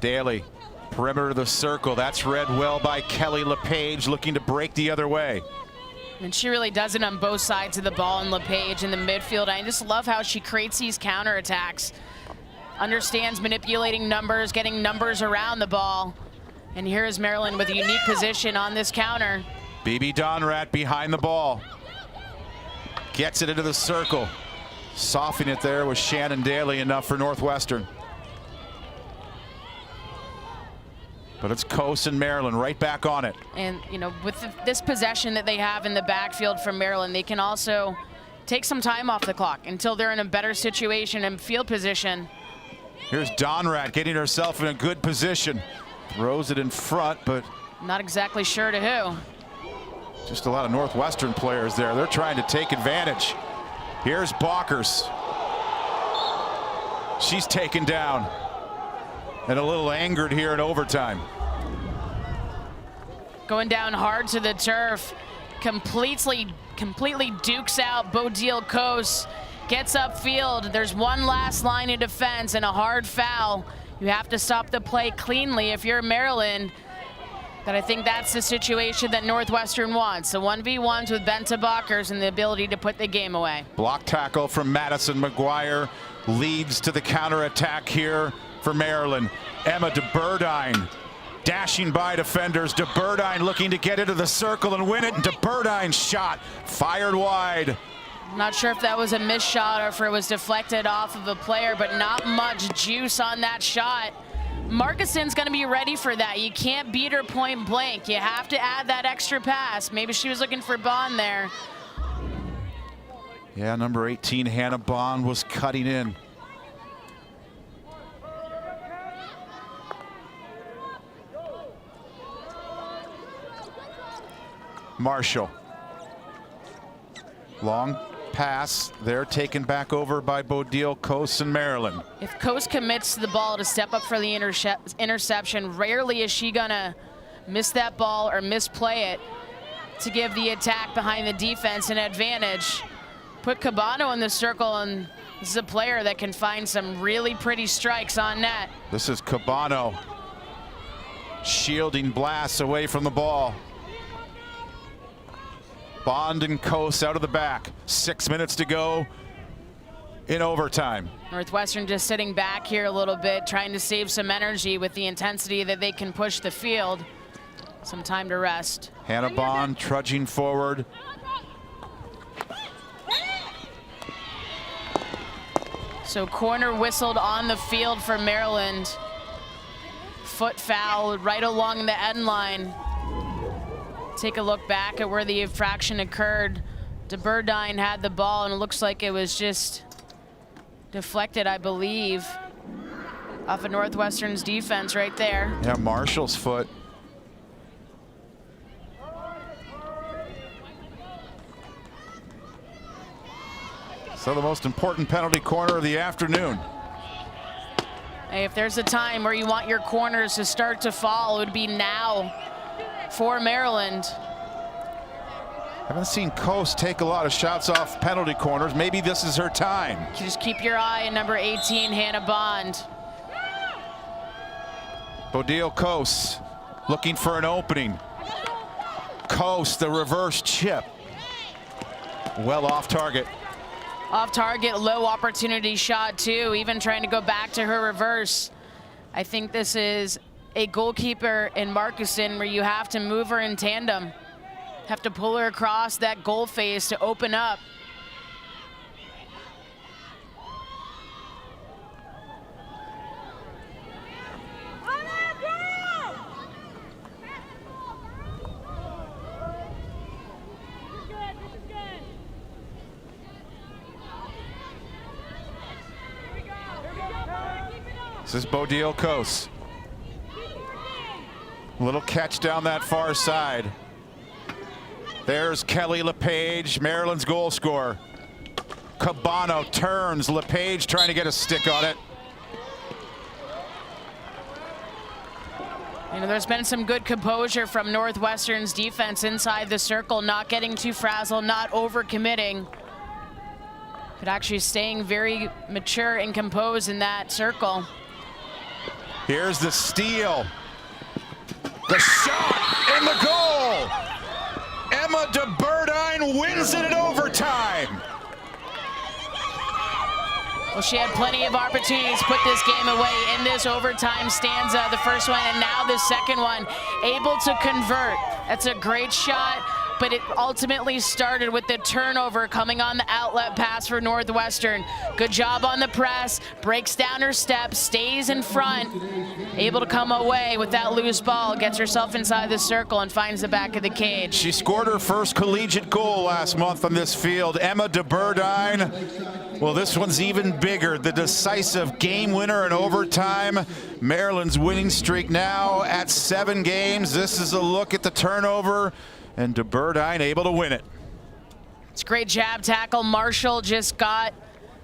Daly, perimeter of the circle. That's read well by Kelly Lepage, looking to break the other way. And she really does it on both sides of the ball in Lepage in the midfield. I just love how she creates these counterattacks. Understands manipulating numbers, getting numbers around the ball. And here is Maryland with a unique position on this counter. BB Donrat behind the ball. Gets it into the circle. Softening it there was Shannon Daly, enough for Northwestern. But it's Coase and Maryland right back on it. And, you know, with this possession that they have in the backfield from Maryland, they can also take some time off the clock until they're in a better situation and field position. Here's Donrat getting herself in a good position. Throws it in front, but not exactly sure to who. Just a lot of Northwestern players there. They're trying to take advantage. Here's Balkers. She's taken down and a little angered here in overtime. Going down hard to the turf. Completely dukes out Bodil Kos. Gets upfield. There's one last line of defense and a hard foul. You have to stop the play cleanly if you're Maryland. But I think that's the situation that Northwestern wants. The 1v1s with Benta Balkers and the ability to put the game away. Block tackle from Madison McGuire leads to the counterattack here for Maryland. Emma DeBurdine dashing by defenders. DeBurdine looking to get into the circle and win it. And DeBurdine's shot fired wide. I'm not sure if that was a missed shot or if it was deflected off of a player, but not much juice on that shot. Markison's going to be ready for that. You can't beat her point blank. You have to add that extra pass. Maybe she was looking for Bond there. Yeah, number 18, Hannah Bond, was cutting in. Marshall. Long pass there, taken back over by Bodil Kos and Maryland. If Kos commits to the ball to step up for the interception, rarely is she gonna miss that ball or misplay it to give the attack behind the defense an advantage. Put Cabano in the circle, and this is a player that can find some really pretty strikes on net. This is Cabano shielding blasts away from the ball. Bond and Kos out of the back. 6 minutes to go in overtime. Northwestern just sitting back here a little bit, trying to save some energy with the intensity that they can push the field. Some time to rest. Hannah Bond trudging forward. So corner whistled on the field for Maryland. Foot foul right along the end line. Take a look back at where the infraction occurred. DeBurdine had the ball, and it looks like it was just deflected, I believe, off of Northwestern's defense right there. Yeah, Marshall's foot. So the most important penalty corner of the afternoon. Hey, if there's a time where you want your corners to start to fall, it would be now for Maryland. Haven't seen Kos take a lot of shots off penalty corners. Maybe this is her time. Just keep your eye on number 18, Hannah Bond. Bodil Kos looking for an opening. Kos, the reverse chip. Well off target. Off target, low opportunity shot too, even trying to go back to her reverse. I think this is a goalkeeper in Markison where you have to move her in tandem. Have to pull her across that goal face to open up. This is Bodil Kos. Little catch down that far side. There's Kelly Lepage, Maryland's goal scorer. Cabano turns, Lepage trying to get a stick on it. You know, there's been some good composure from Northwestern's defense inside the circle, not getting too frazzled, not overcommitting, but actually staying very mature and composed in that circle. Here's the steal. The shot and the goal. Emma DeBurdine wins it in overtime. Well, she had plenty of opportunities to put this game away in this overtime stanza, the first one, and now the second one, able to convert. That's a great shot, but it ultimately started with the turnover coming on the outlet pass for Northwestern. Good job on the press, breaks down her steps, stays in front, able to come away with that loose ball, gets herself inside the circle and finds the back of the cage. She scored her first collegiate goal last month on this field. Emma DeBurdine Well, this one's even bigger. The decisive game winner in overtime. Maryland's winning streak now at 7 games. This is a look at the turnover, and DeBurdine able to win it. It's a great jab tackle. Marshall just got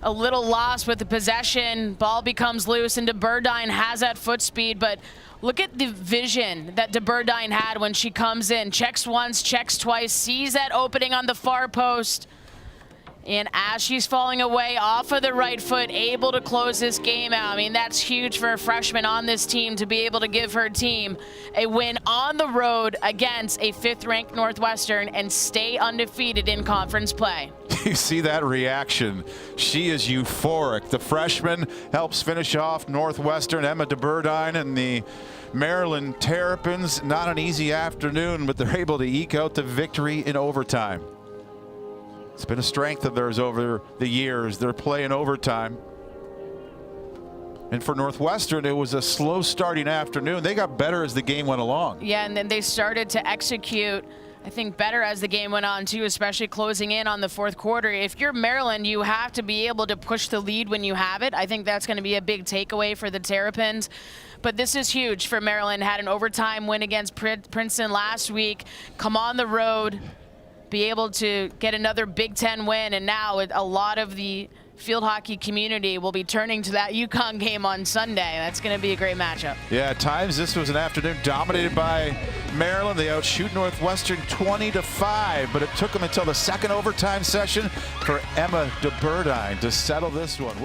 a little lost with the possession. Ball becomes loose, and DeBurdine has that foot speed, but look at the vision that DeBurdine had when she comes in. Checks once, checks twice, sees that opening on the far post. And as she's falling away off of the right foot, able to close this game out. I mean, that's huge for a freshman on this team to be able to give her team a win on the road against a 5th-ranked Northwestern and stay undefeated in conference play. You see that reaction. She is euphoric. The freshman helps finish off Northwestern, Emma DeBurdine, and the Maryland Terrapins. Not an easy afternoon, but they're able to eke out the victory in overtime. It's been a strength of theirs over the years. They're playing overtime. And for Northwestern, it was a slow starting afternoon. They got better as the game went along. Yeah, and then they started to execute, I think, better as the game went on too, especially closing in on the 4th quarter. If you're Maryland, you have to be able to push the lead when you have it. I think that's going to be a big takeaway for the Terrapins. But this is huge for Maryland. Had an overtime win against Princeton last week. Come on the road, be able to get another Big Ten win, and now a lot of the field hockey community will be turning to that UConn game on Sunday. That's going to be a great matchup. Yeah, at times this was an afternoon dominated by Maryland. They outshoot Northwestern 20-5, but it took them until the 2nd overtime session for Emma DeBurdine to settle this one.